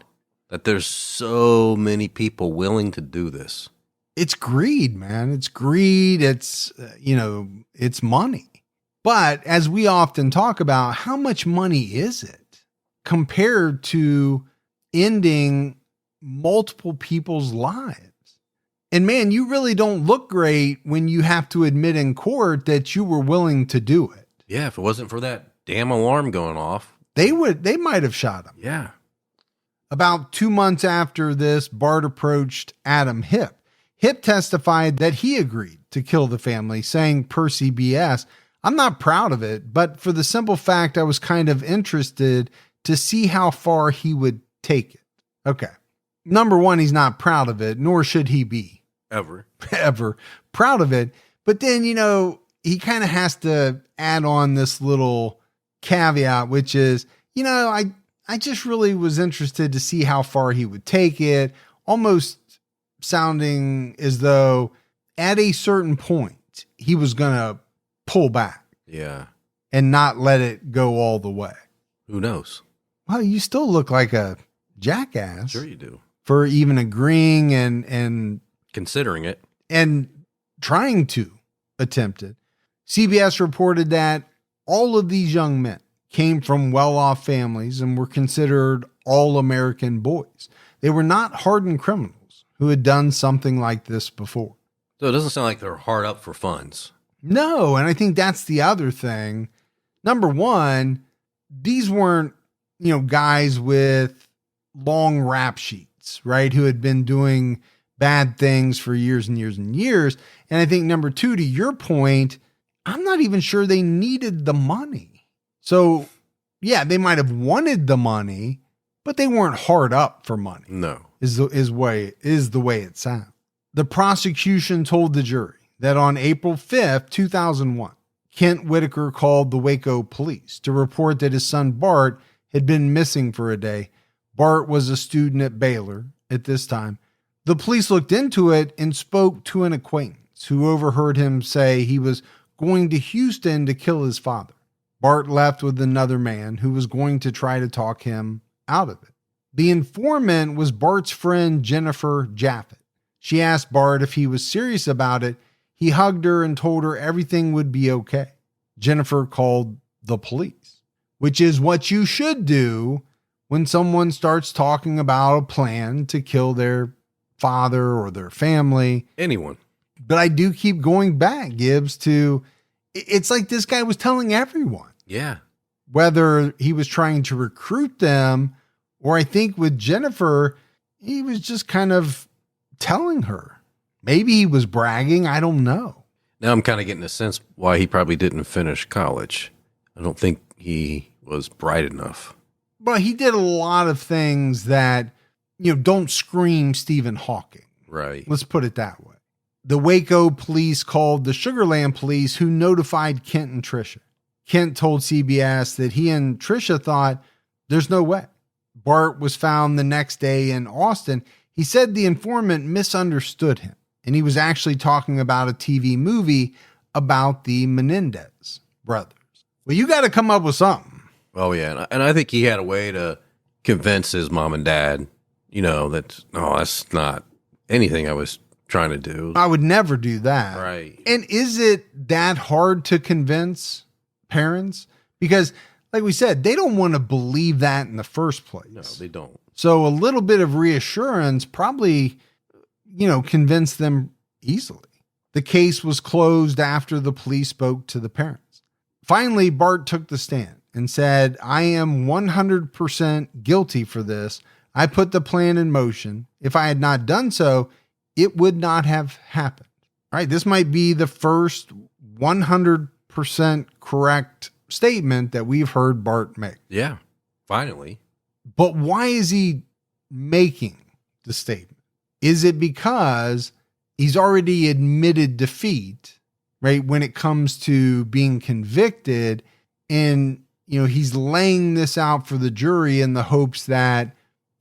That there's so many people willing to do this. It's greed, man. It's greed. It's, it's money. But as we often talk about, how much money is it compared to ending multiple people's lives? And man, you really don't look great when you have to admit in court that you were willing to do it. Yeah, if it wasn't for that damn alarm going off, they might have shot him. Yeah. About 2 months after this, Bart approached Adam Hipp. Hipp testified that he agreed to kill the family, saying per CBS, I'm not proud of it, but for the simple fact I was kind of interested to see how far he would take it. Okay. Number one, he's not proud of it, nor should he be. Ever proud of it. But then, he kind of has to add on this little caveat, which is, I just really was interested to see how far he would take it, almost sounding as though at a certain point he was going to pull back. Yeah. And not let it go all the way. Who knows? Well, you still look like a jackass. Sure you do. For even agreeing and considering it and trying to attempt it. CBS reported that all of these young men came from well-off families and were considered all-American boys. They were not hardened criminals who had done something like this before. So it doesn't sound like they're hard up for funds. No, and I think that's the other thing. Number one, these weren't, guys with long rap sheets, right? Who had been doing bad things for years and years and years. And I think number two, to your point, I'm not even sure they needed the money. So yeah, they might have wanted the money, but they weren't hard up for money. No. Is the way it sounds. The prosecution told the jury that on April 5th, 2001, Kent Whitaker called the Waco police to report that his son Bart had been missing for a day. Bart was a student at Baylor at this time. The police looked into it and spoke to an acquaintance who overheard him say he was going to Houston to kill his father. Bart left with another man who was going to try to talk him out of it. The informant was Bart's friend, Jennifer Jaffet. She asked Bart if he was serious about it. He hugged her and told her everything would be okay. Jennifer called the police, which is what you should do when someone starts talking about a plan to kill their father or their family. Anyone. But I do keep going back, Gibbs, to it's like this guy was telling everyone. Yeah. Whether he was trying to recruit them, or I think with Jennifer, he was just kind of telling her. Maybe he was bragging. I don't know. Now I'm kind of getting a sense why he probably didn't finish college. I don't think he was bright enough. But he did a lot of things that, don't scream Stephen Hawking. Right. Let's put it that way. The Waco police called the Sugarland police, who notified Kent and Tricia. Kent told CBS that he and Tricia thought there's no way. Bart was found the next day in Austin. He said the informant misunderstood him, and he was actually talking about a TV movie about the Menendez brothers. Well, you got to come up with something. Oh, yeah. And I think he had a way to convince his mom and dad, that's not anything I was trying to do. I would never do that. Right. And is it that hard to convince parents? Because, like we said, they don't want to believe that in the first place. No, they don't. So a little bit of reassurance probably, convinced them easily. The case was closed after the police spoke to the parents. Finally, Bart took the stand and said, I am 100% guilty for this. I put the plan in motion. If I had not done so, it would not have happened. All right, this might be the first 100% correct statement that we've heard Bart make. Yeah, finally. But why is he making the statement? Is it because he's already admitted defeat, right? When it comes to being convicted, and, he's laying this out for the jury in the hopes that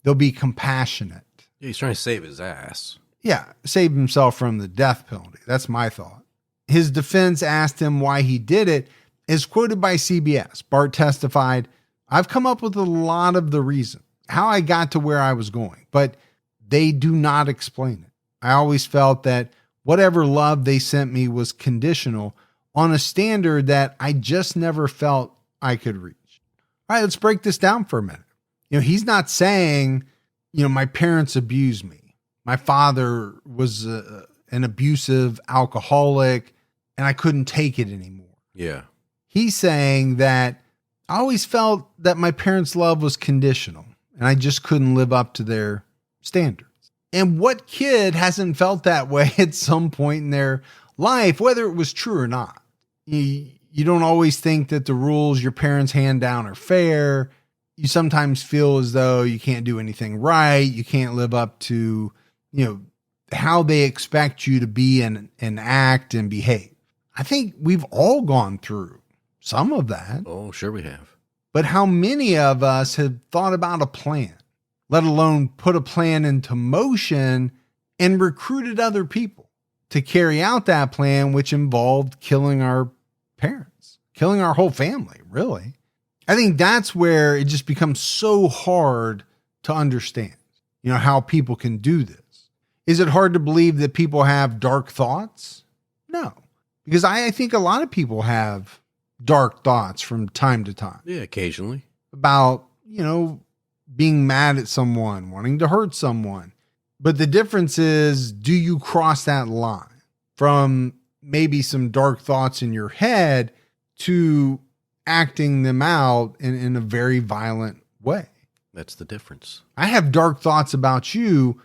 they'll be compassionate. Yeah, he's trying to save his ass. Yeah, save himself from the death penalty. That's my thought. His defense asked him why he did it. As quoted by CBS, Bart testified, I've come up with a lot of the reasons, how I got to where I was going, but they do not explain it. I always felt that whatever love they sent me was conditional on a standard that I just never felt I could reach. All right, let's break this down for a minute. He's not saying, my parents abused me. My father was an abusive alcoholic and I couldn't take it anymore. Yeah. He's saying that I always felt that my parents' love was conditional and I just couldn't live up to their standards. And what kid hasn't felt that way at some point in their life, whether it was true or not? You don't always think that the rules your parents hand down are fair. You sometimes feel as though you can't do anything right. You can't live up to, how they expect you to be and act and behave. I think we've all gone through some of that. Oh, sure we have. But how many of us have thought about a plan, let alone put a plan into motion and recruited other people to carry out that plan, which involved killing our parents, killing our whole family, really? I think that's where it just becomes so hard to understand, how people can do this. Is it hard to believe that people have dark thoughts? No, because I think a lot of people have dark thoughts from time to time. Yeah, occasionally. About, being mad at someone, wanting to hurt someone. But the difference is, do you cross that line from maybe some dark thoughts in your head to acting them out in a very violent way? That's the difference. I have dark thoughts about you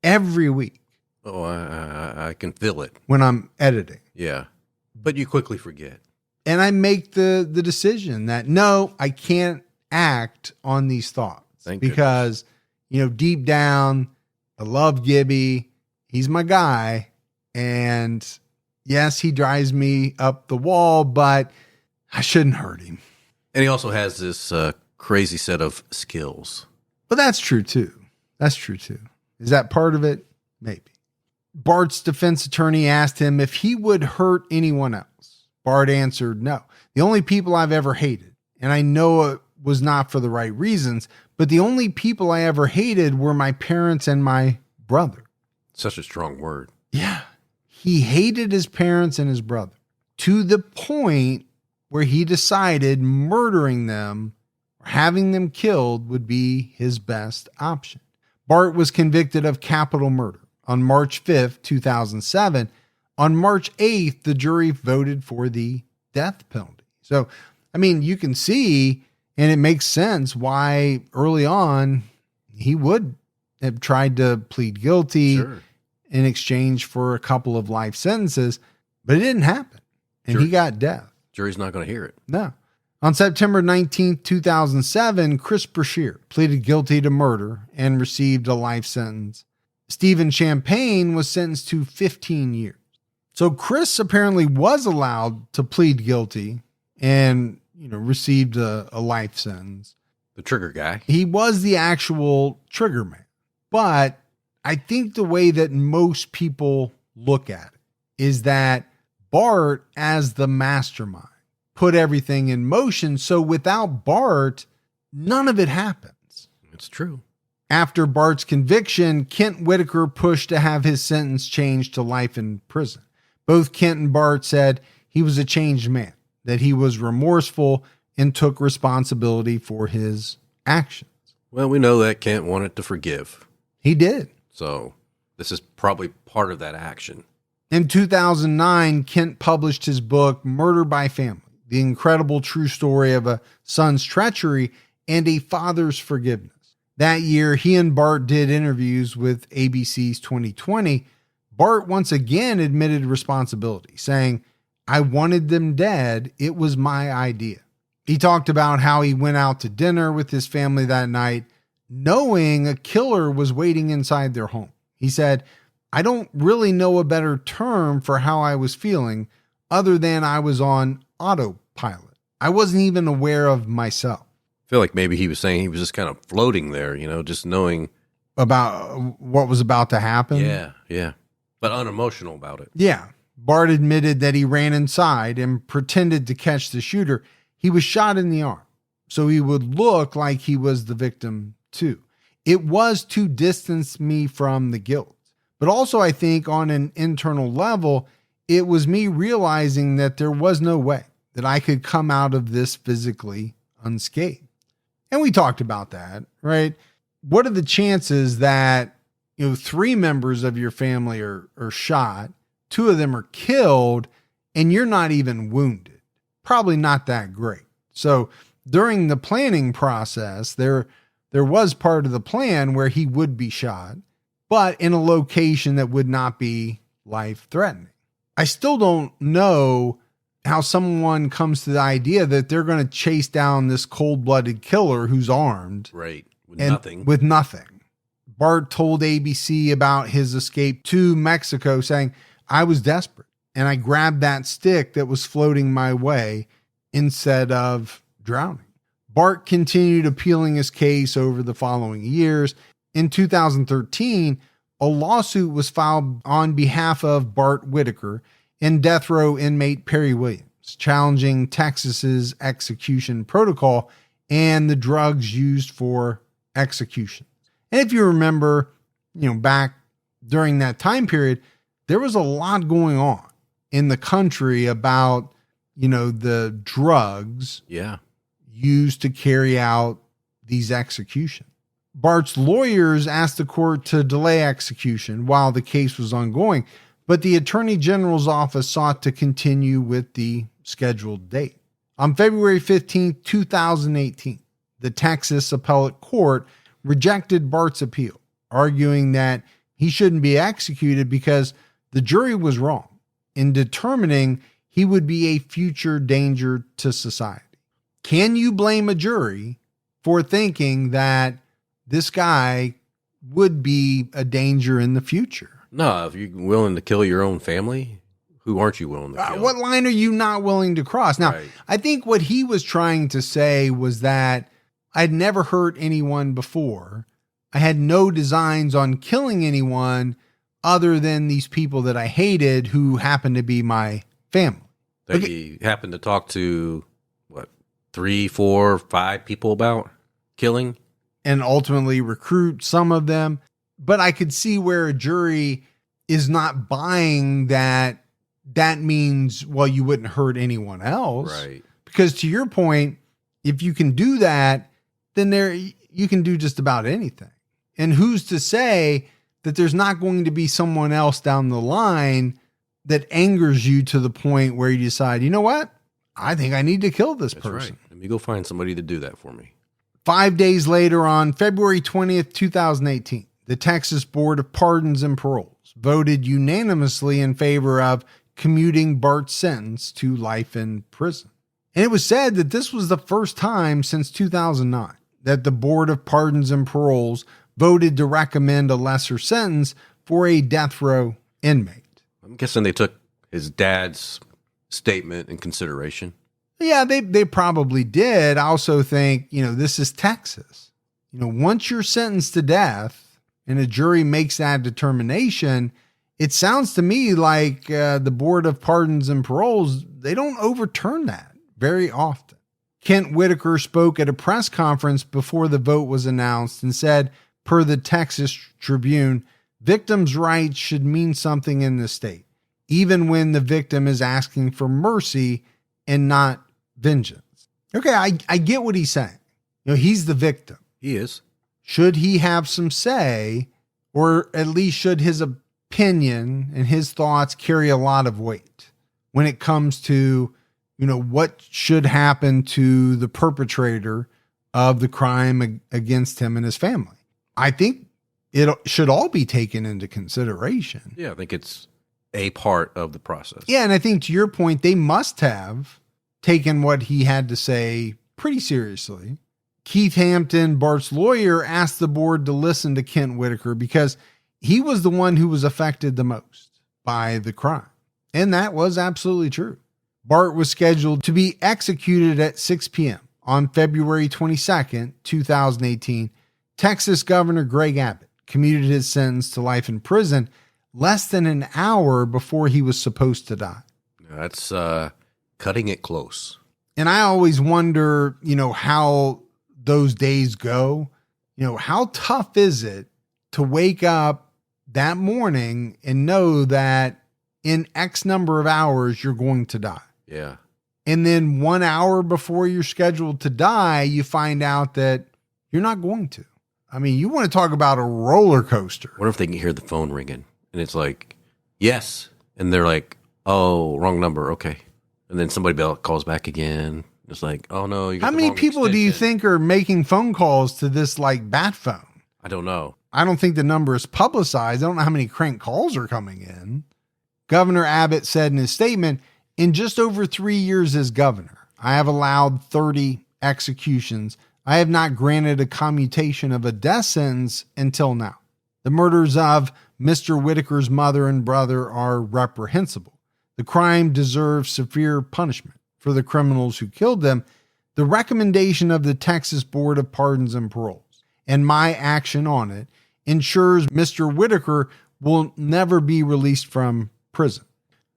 every week. Oh, I can feel it. When I'm editing. Yeah. But you quickly forget. And I make the decision that, no, I can't act on these thoughts. Because, deep down, I love Gibby. He's my guy. And yes, he drives me up the wall, but I shouldn't hurt him. And he also has this crazy set of skills. But that's true too. Is that part of it? Maybe. Bart's defense attorney asked him if he would hurt anyone else. Bart answered no. The only people I've ever hated, and I know it was not for the right reasons, but the only people I ever hated were my parents and my brother. Such a strong word. Yeah. He hated his parents and his brother to the point where he decided murdering them or having them killed would be his best option. Bart was convicted of capital murder on March 5th, 2007. On March 8th, the jury voted for the death penalty. So, I mean, you can see, and it makes sense why early on he would have tried to plead guilty in exchange for a couple of life sentences, but it didn't happen. And he got death. Jury's not going to hear it. No. On September 19th, 2007, Chris Brashear pleaded guilty to murder and received a life sentence. Stephen Champagne was sentenced to 15 years. So Chris apparently was allowed to plead guilty and, received a life sentence. The trigger guy. He was the actual trigger man. But I think the way that most people look at it is that Bart, as the mastermind, put everything in motion. So without Bart, none of it happens. It's true. After Bart's conviction, Kent Whitaker pushed to have his sentence changed to life in prison. Both Kent and Bart said he was a changed man, that he was remorseful and took responsibility for his actions. Well, we know that Kent wanted to forgive. He did. So this is probably part of that action. In 2009, Kent published his book, Murder by Family, the incredible true story of a son's treachery and a father's forgiveness. That year, he and Bart did interviews with ABC's 2020. Bart once again admitted responsibility, saying, "I wanted them dead. It was my idea." He talked about how he went out to dinner with his family that night, knowing a killer was waiting inside their home. He said, "I don't really know a better term for how I was feeling other than I was on autopilot. I wasn't even aware of myself." I feel like maybe he was saying he was just kind of floating there, just knowing about what was about to happen. Yeah. But unemotional about it. Yeah. Bart admitted that he ran inside and pretended to catch the shooter. He was shot in the arm, so he would look like he was the victim too. It was to distance me from the guilt. But also, I think on an internal level, it was me realizing that there was no way that I could come out of this physically unscathed. And we talked about that, right? What are the chances that, 3 members of your family are shot, 2 of them are killed, and you're not even wounded? Probably not that great. So during the planning process, there was part of the plan where he would be shot, but in a location that would not be life-threatening. I still don't know how someone comes to the idea that they're going to chase down this cold-blooded killer who's armed. Right. With nothing. Bart told ABC about his escape to Mexico, saying, "I was desperate and I grabbed that stick that was floating my way instead of drowning." Bart continued appealing his case over the following years. In 2013, a lawsuit was filed on behalf of Bart Whitaker and death row inmate Perry Williams, challenging Texas's execution protocol and the drugs used for execution. And if you remember, back during that time period, there was a lot going on in the country about, the drugs used to carry out these executions. Bart's lawyers asked the court to delay execution while the case was ongoing, but the Attorney General's office sought to continue with the scheduled date. On February 15, 2018, the Texas Appellate Court rejected Bart's appeal, arguing that he shouldn't be executed because the jury was wrong in determining he would be a future danger to society. Can you blame a jury for thinking that this guy would be a danger in the future? No, if you're willing to kill your own family, who aren't you willing to kill? What line are you not willing to cross? Now, Right. I think what he was trying to say was that I'd never hurt anyone before. I had no designs on killing anyone other than these people that I hated who happened to be my family. That he happened to talk to, 3, 4, 5 people about killing. and ultimately recruit some of them. But I could see where a jury is not buying that. That means, well, you wouldn't hurt anyone else. Right. Because to your point, if you can do that, then you can do just about anything. And who's to say that there's not going to be someone else down the line that angers you to the point where you decide, you know what? I think I need to kill this That's person. right. Let me go find somebody to do that for me. 5 days later, on February 20th, 2018, the Texas Board of Pardons and Paroles voted unanimously in favor of commuting Bart's sentence to life in prison. And it was said that this was the first time since 2009 that the Board of Pardons and Paroles voted to recommend a lesser sentence for a death row inmate. I'm guessing they took his dad's statement in consideration. Yeah, they probably did. I also think, this is Texas. Once you're sentenced to death and a jury makes that determination, it sounds to me like the Board of Pardons and Paroles, they don't overturn that very often. Kent Whitaker spoke at a press conference before the vote was announced and said, per the Texas Tribune, victims' rights should mean something in the state, even when the victim is asking for mercy and not vengeance. Okay, I get what he's saying. He's the victim. He is. Should he have some say, or at least should his opinion and his thoughts carry a lot of weight when it comes to, what should happen to the perpetrator of the crime against him and his family? I think it should all be taken into consideration. Yeah, I think it's a part of the process. Yeah, and I think to your point, they must have taken what he had to say pretty seriously. Keith Hampton, Bart's lawyer, asked the board to listen to Kent Whitaker because he was the one who was affected the most by the crime. And that was absolutely true. Bart was scheduled to be executed at 6 p.m. on February 22nd, 2018. Texas Governor Greg Abbott commuted his sentence to life in prison less than an hour before he was supposed to die. That's cutting it close. And I always wonder, how those days go. How tough is it to wake up that morning and know that in X number of hours you're going to die? Yeah. And then 1 hour before you're scheduled to die, you find out that you're not going to. I mean, you want to talk about a roller coaster. What if they can hear the phone ringing and it's like, yes. And they're like, oh, wrong number. Okay. And then somebody calls back again. It's like, oh no. You got How the many wrong people do you extension. think are making phone calls to this like bat phone? I don't know. I don't think the number is publicized. I don't know how many crank calls are coming in. Governor Abbott said in his statement, in just over 3 years as governor, I have allowed 30 executions. I have not granted a commutation of a death sentence until now. The murders of Mr. Whitaker's mother and brother are reprehensible. The crime deserves severe punishment for the criminals who killed them. The recommendation of the Texas Board of Pardons and Paroles and my action on it ensures Mr. Whitaker will never be released from prison.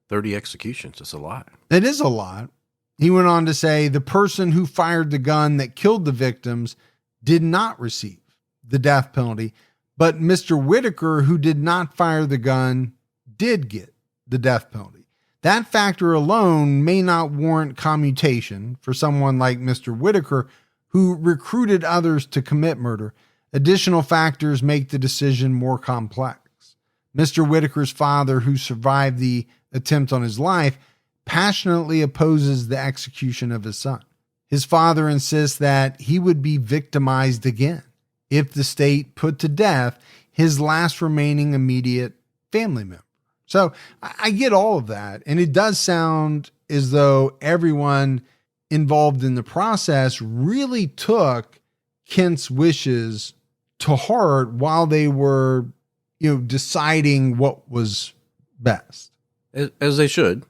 30 executions. That's a lot. It is a lot. He went on to say the person who fired the gun that killed the victims did not receive the death penalty, but Mr. Whitaker, who did not fire the gun, did get the death penalty. That factor alone may not warrant commutation for someone like Mr. Whitaker, who recruited others to commit murder. Additional factors make the decision more complex. Mr. Whitaker's father, who survived the attempt on his life, passionately opposes the execution of his son. His father insists that he would be victimized again if the state put to death his last remaining immediate family member. So I get all of that. And it does sound as though everyone involved in the process really took Kent's wishes to heart while they were, deciding what was best. As they should,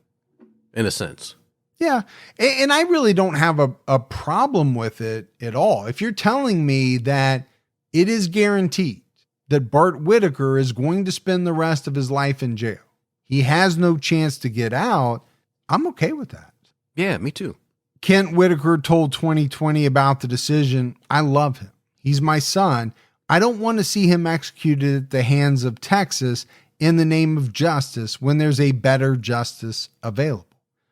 in a sense. Yeah. And I really don't have a problem with it at all. If you're telling me that it is guaranteed that Bart Whitaker is going to spend the rest of his life in jail, he has no chance to get out, I'm okay with that. Yeah, me too. Kent Whitaker told 2020 about the decision, "I love him. He's my son. I don't want to see him executed at the hands of Texas in the name of justice when there's a better justice available."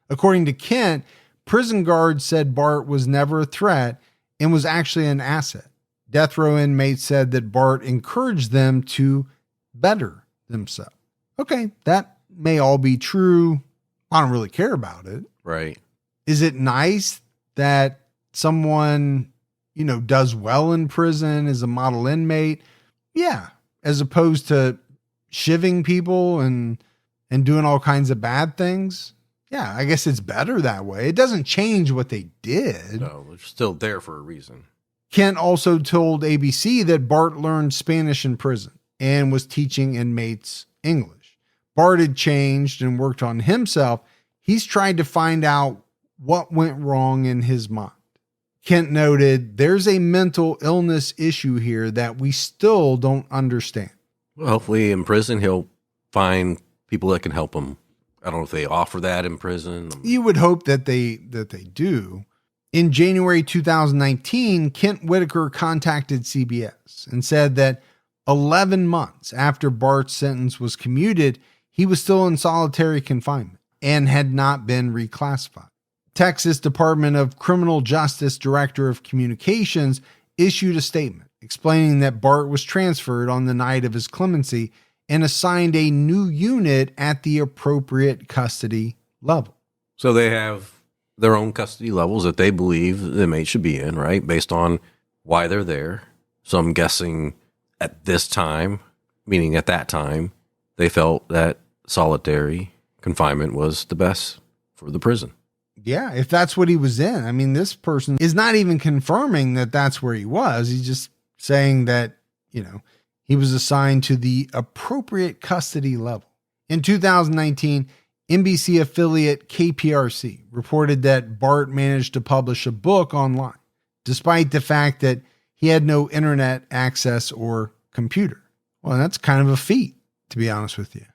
According to Kent, prison guards said Bart was never a threat and was actually an asset. Death row inmates said that Bart encouraged them to better themselves. Okay, that may all be true. I don't really care about it. Right. Is it nice that someone, does well in prison, is a model inmate? Yeah. As opposed to shivving people and doing all kinds of bad things. Yeah, I guess it's better that way. It doesn't change what they did. No, they're still there for a reason. Kent also told ABC that Bart learned Spanish in prison and was teaching inmates English. Bart had changed and worked on himself. He's tried to find out what went wrong in his mind. Kent noted, "There's a mental illness issue here that we still don't understand." Well, hopefully in prison he'll find people that can help him. I don't know if they offer that in prison. You would hope that they do. In January 2019, Kent Whitaker contacted CBS and said that 11 months after Bart's sentence was commuted, he was still in solitary confinement and had not been reclassified. Texas Department of Criminal Justice Director of Communications issued a statement explaining that Bart was transferred on the night of his clemency and assigned a new unit at the appropriate custody level. So they have their own custody levels that they believe the inmate should be in, right? Based on why they're there. So I'm guessing at this time, meaning at that time, they felt that solitary confinement was the best for the prison. Yeah, if that's what he was in. I mean, this person is not even confirming that that's where he was. He's just saying that, he was assigned to the appropriate custody level. In 2019, NBC affiliate KPRC reported that Bart managed to publish a book online, despite the fact that he had no internet access or computer. Well, that's kind of a feat, to be honest with you.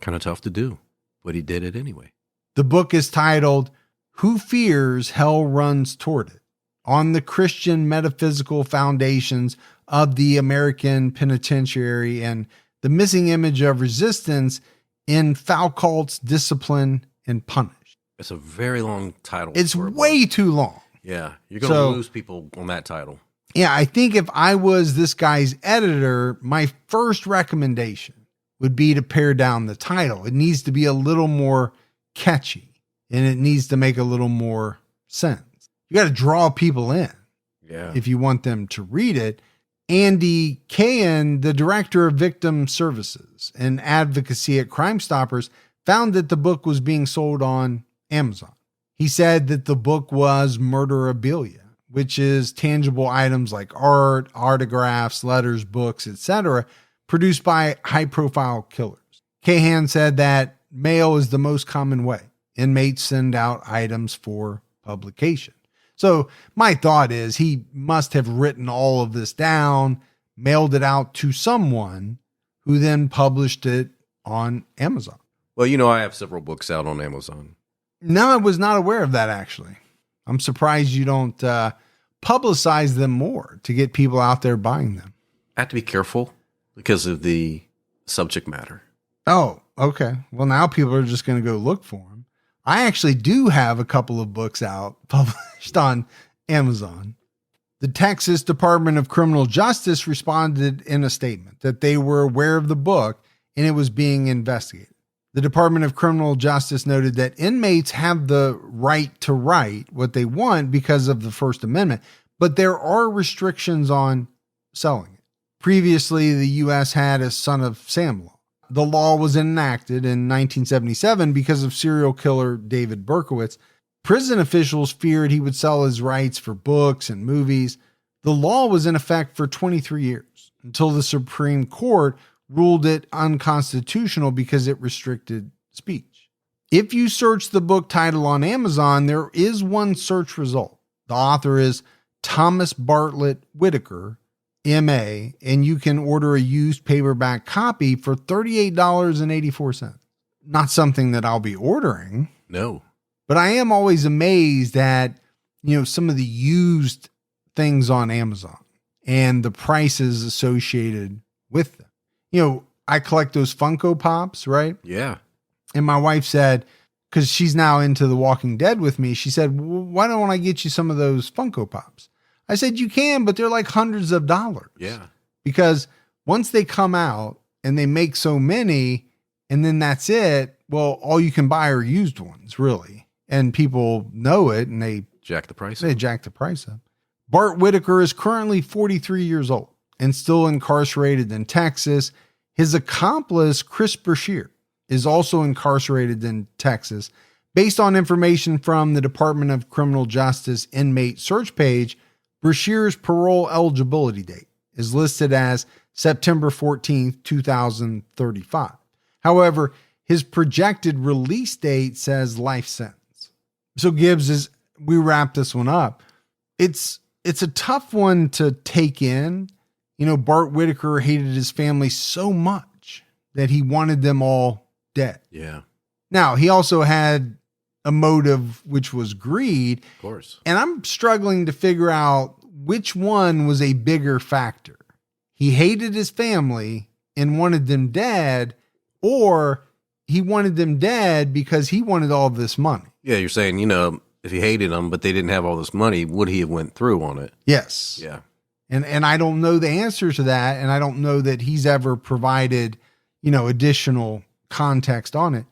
Kind of tough to do, but he did it anyway. The book is titled, "Who Fears Hell Runs Toward It? On the Christian Metaphysical Foundations of the American Penitentiary and the Missing Image of Resistance in Foucault's Discipline and Punish." It's a very long title. It's way too long. Yeah, you're going to lose people on that title. Yeah, I think if I was this guy's editor, my first recommendation would be to pare down the title. It needs to be a little more catchy and it needs to make a little more sense. You got to draw people in if you want them to read it. Andy Cahan, the director of victim services and advocacy at Crime Stoppers, found that the book was being sold on Amazon. He said that the book was murderabilia, which is tangible items like art, autographs, letters, books, etc., produced by high-profile killers. Cahan said that mail is the most common way inmates send out items for publication. So my thought is he must have written all of this down, mailed it out to someone who then published it on Amazon. Well, I have several books out on Amazon. No, I was not aware of that, actually. I'm surprised you don't publicize them more to get people out there buying them. I have to be careful because of the subject matter. Oh, okay. Well, now people are just going to go look for them. I actually do have a couple of books out published on Amazon. The Texas Department of Criminal Justice responded in a statement that they were aware of the book and it was being investigated. The Department of Criminal Justice noted that inmates have the right to write what they want because of the First Amendment, but there are restrictions on selling it. Previously, the U.S. had a Son of Sam law. The law was enacted in 1977 because of serial killer David Berkowitz. Prison officials feared he would sell his rights for books and movies. The law was in effect for 23 years until the Supreme Court ruled it unconstitutional because it restricted speech. If you search the book title on Amazon, there is one search result. The author is Thomas Bartlett Whitaker, MA, and you can order a used paperback copy for $38.84. Not something that I'll be ordering. No. But I am always amazed at some of the used things on Amazon and the prices associated with them. I collect those Funko Pops, right? Yeah. And my wife said, because she's now into The Walking Dead with me, she said, why don't I get you some of those Funko Pops? I said, you can, but they're like hundreds of dollars. Yeah. Because once they come out and they make so many and then that's it, well, all you can buy are used ones, really. And people know it and they jack the price up. Bart Whitaker is currently 43 years old and still incarcerated in Texas. His accomplice, Chris Brashear, is also incarcerated in Texas. Based on information from the Department of Criminal Justice inmate search page, Brashear's parole eligibility date is listed as September 14th, 2035. However, his projected release date says life sentence. So Gibbs, as we wrap this one up, it's a tough one to take in. Bart Whitaker hated his family so much that he wanted them all dead. Yeah. Now, he also had a motive, which was greed. Of course. And I'm struggling to figure out which one was a bigger factor. He hated his family and wanted them dead, or he wanted them dead because he wanted all of this money. Yeah, you're saying, if he hated them, but they didn't have all this money, would he have went through on it? Yes. Yeah. And I don't know the answer to that. And I don't know that he's ever provided, additional context on it.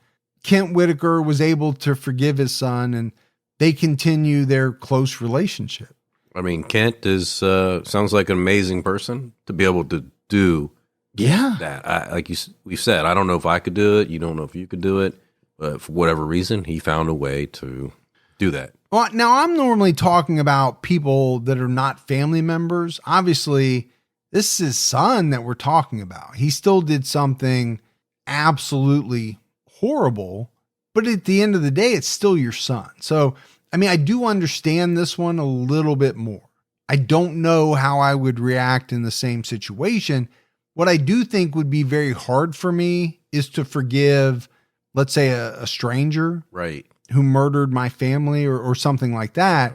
Kent Whitaker was able to forgive his son and they continue their close relationship. I mean, Kent is sounds like an amazing person to be able to do that. We've said, I don't know if I could do it. You don't know if you could do it. But for whatever reason, he found a way to do that. Well, now I'm normally talking about people that are not family members. Obviously, this is his son that we're talking about. He still did something absolutely horrible, but at the end of the day, it's still your son. So, I do understand this one a little bit more. I don't know how I would react in the same situation. What I do think would be very hard for me is to forgive, let's say, a stranger. Right. Who murdered my family or something like that.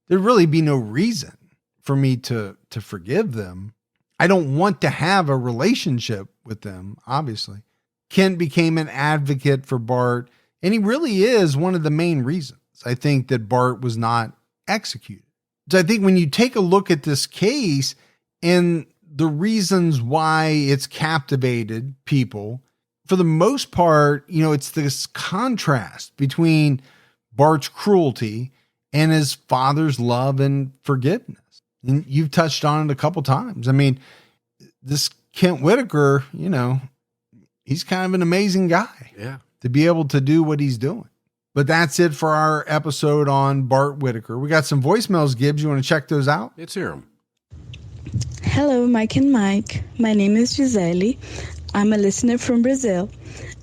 There'd really be no reason for me to forgive them. I don't want to have a relationship with them, obviously. Kent became an advocate for Bart, and he really is one of the main reasons I think that Bart was not executed. So I think when you take a look at this case and the reasons why it's captivated people, for the most part, it's this contrast between Bart's cruelty and his father's love and forgiveness. And you've touched on it a couple times. This Kent Whitaker, he's kind of an amazing guy. Yeah. To be able to do what he's doing. But that's it for our episode on Bart Whitaker. We got some voicemails, Gibbs. You want to check those out? Let's hear them. Hello, Mike and Mike. My name is Gisele. I'm a listener from Brazil,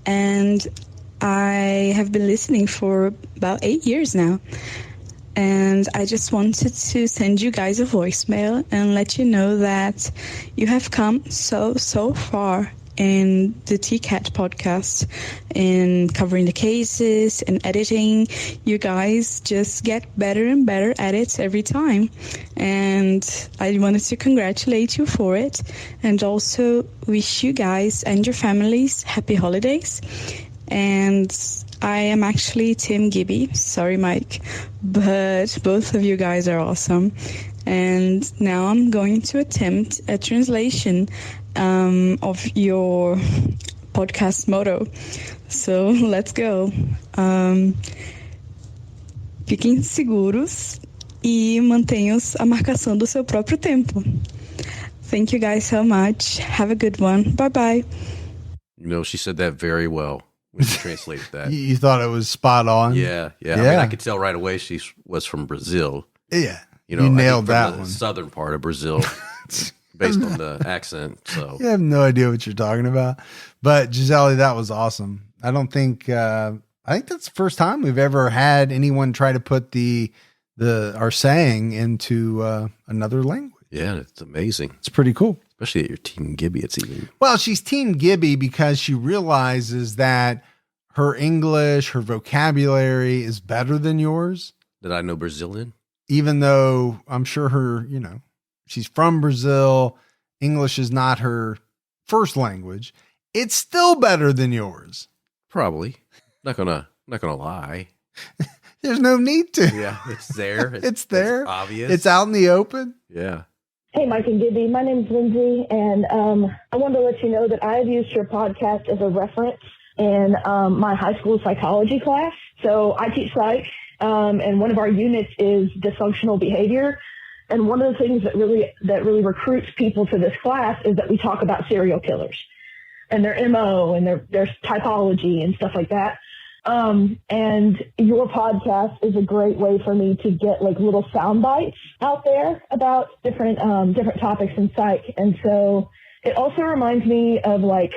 and I have been listening for about 8 years now. And I just wanted to send you guys a voicemail and let you know that you have come so far in the TCAT podcast, in covering the cases and editing. You guys just get better and better at it every time. And I wanted to congratulate you for it and also wish you guys and your families happy holidays. And I am actually Tim Gibby. Sorry, Mike, but both of you guys are awesome. And now I'm going to attempt a translation of your podcast motto. So let's go. Fiquem seguros e mantenham a marcação do seu próprio tempo. Thank you guys so much. Have a good one. Bye-bye. She said that very well when you translated that. You thought it was spot on? Yeah. I could tell right away she was from Brazil. Yeah. You nailed that the one. Southern part of Brazil. Based on the accent. So you have no idea what you're talking about. But Gisele, that was awesome. I think that's the first time we've ever had anyone try to put our saying into another language. Yeah, it's amazing. It's pretty cool. Especially at your Team Gibby, it's even. Well, she's Team Gibby because she realizes that her English, her vocabulary is better than yours. Did I know Brazilian? even though I'm sure she's from Brazil, English is not her first language, it's still better than yours. Probably. Not gonna lie. There's no need to. Yeah, it's there. It's there. It's obvious. It's out in the open. Yeah. Hey, Mike and Gibby. My name's Lindsay, and I wanted to let you know that I've used your podcast as a reference in my high school psychology class. So I teach psych, and one of our units is dysfunctional behavior. And one of the things that really recruits people to this class is that we talk about serial killers and their MO and their typology and stuff like that. And your podcast is a great way for me to get like little sound bites out there about different topics in psych. And so it also reminds me of like,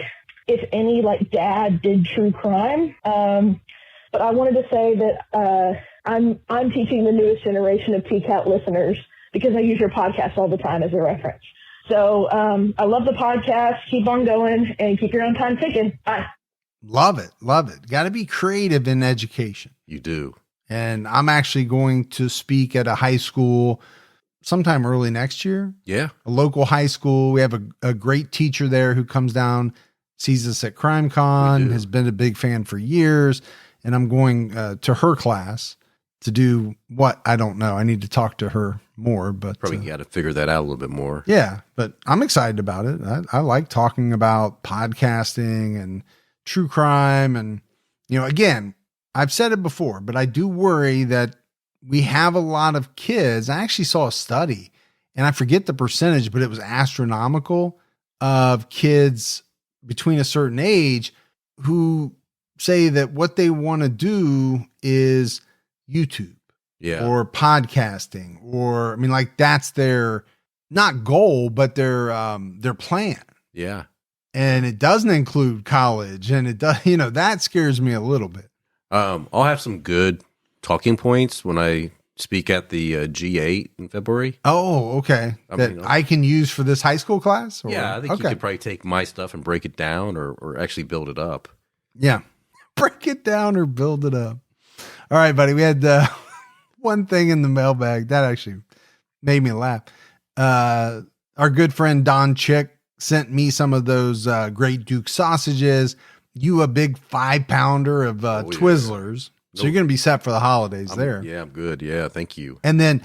if any like dad did true crime. But I wanted to say that, I'm teaching the newest generation of TCAT listeners because I use your podcast all the time as a reference. So, I love the podcast. Keep on going and keep your own time ticking. Bye. Love it. Love it. Got to be creative in education. You do. And I'm actually going to speak at a high school sometime early next year. Yeah. A local high school. We have a great teacher there who comes down, sees us at CrimeCon, has been a big fan for years. And I'm going to her class to do what? I don't know. I need to talk to her more, but probably got to figure that out a little bit more. Yeah, but I'm excited about it. I like talking about podcasting and true crime. And, again, I've said it before, but I do worry that we have a lot of kids. I actually saw a study, and I forget the percentage, but it was astronomical, of kids between a certain age who say that what they want to do is YouTube or podcasting, or, that's their, not goal, but their plan. Yeah. And it doesn't include college, and it does, that scares me a little bit. I'll have some good talking points when I speak at the G8 in February. Oh, okay. I can use for this high school class? Or? Yeah, I think you could probably take my stuff and break it down or actually build it up. Yeah. Break it down or build it up. All right, buddy. We had one thing in the mailbag that actually made me laugh. Our good friend Don Chick sent me some of those Great Duke sausages. You a big 5-pounder of Twizzlers. So you're going to be set for the holidays there. Yeah, I'm good. Yeah, thank you. And then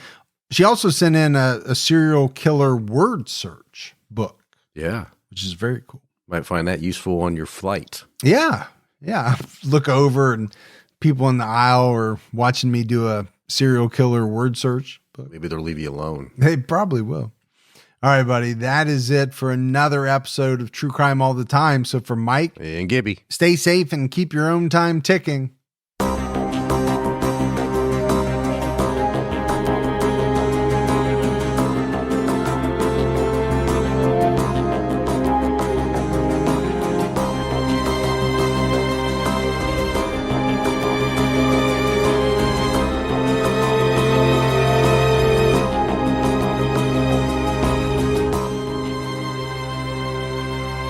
she also sent in a serial killer word search book. Yeah. Which is very cool. Might find that useful on your flight. Yeah. Yeah. Look over and people in the aisle are watching me do a serial killer word search. But maybe they'll leave you alone. They probably will. All right, buddy. That is it for another episode of True Crime All the Time. So for Mike and Gibby, stay safe and keep your own time ticking.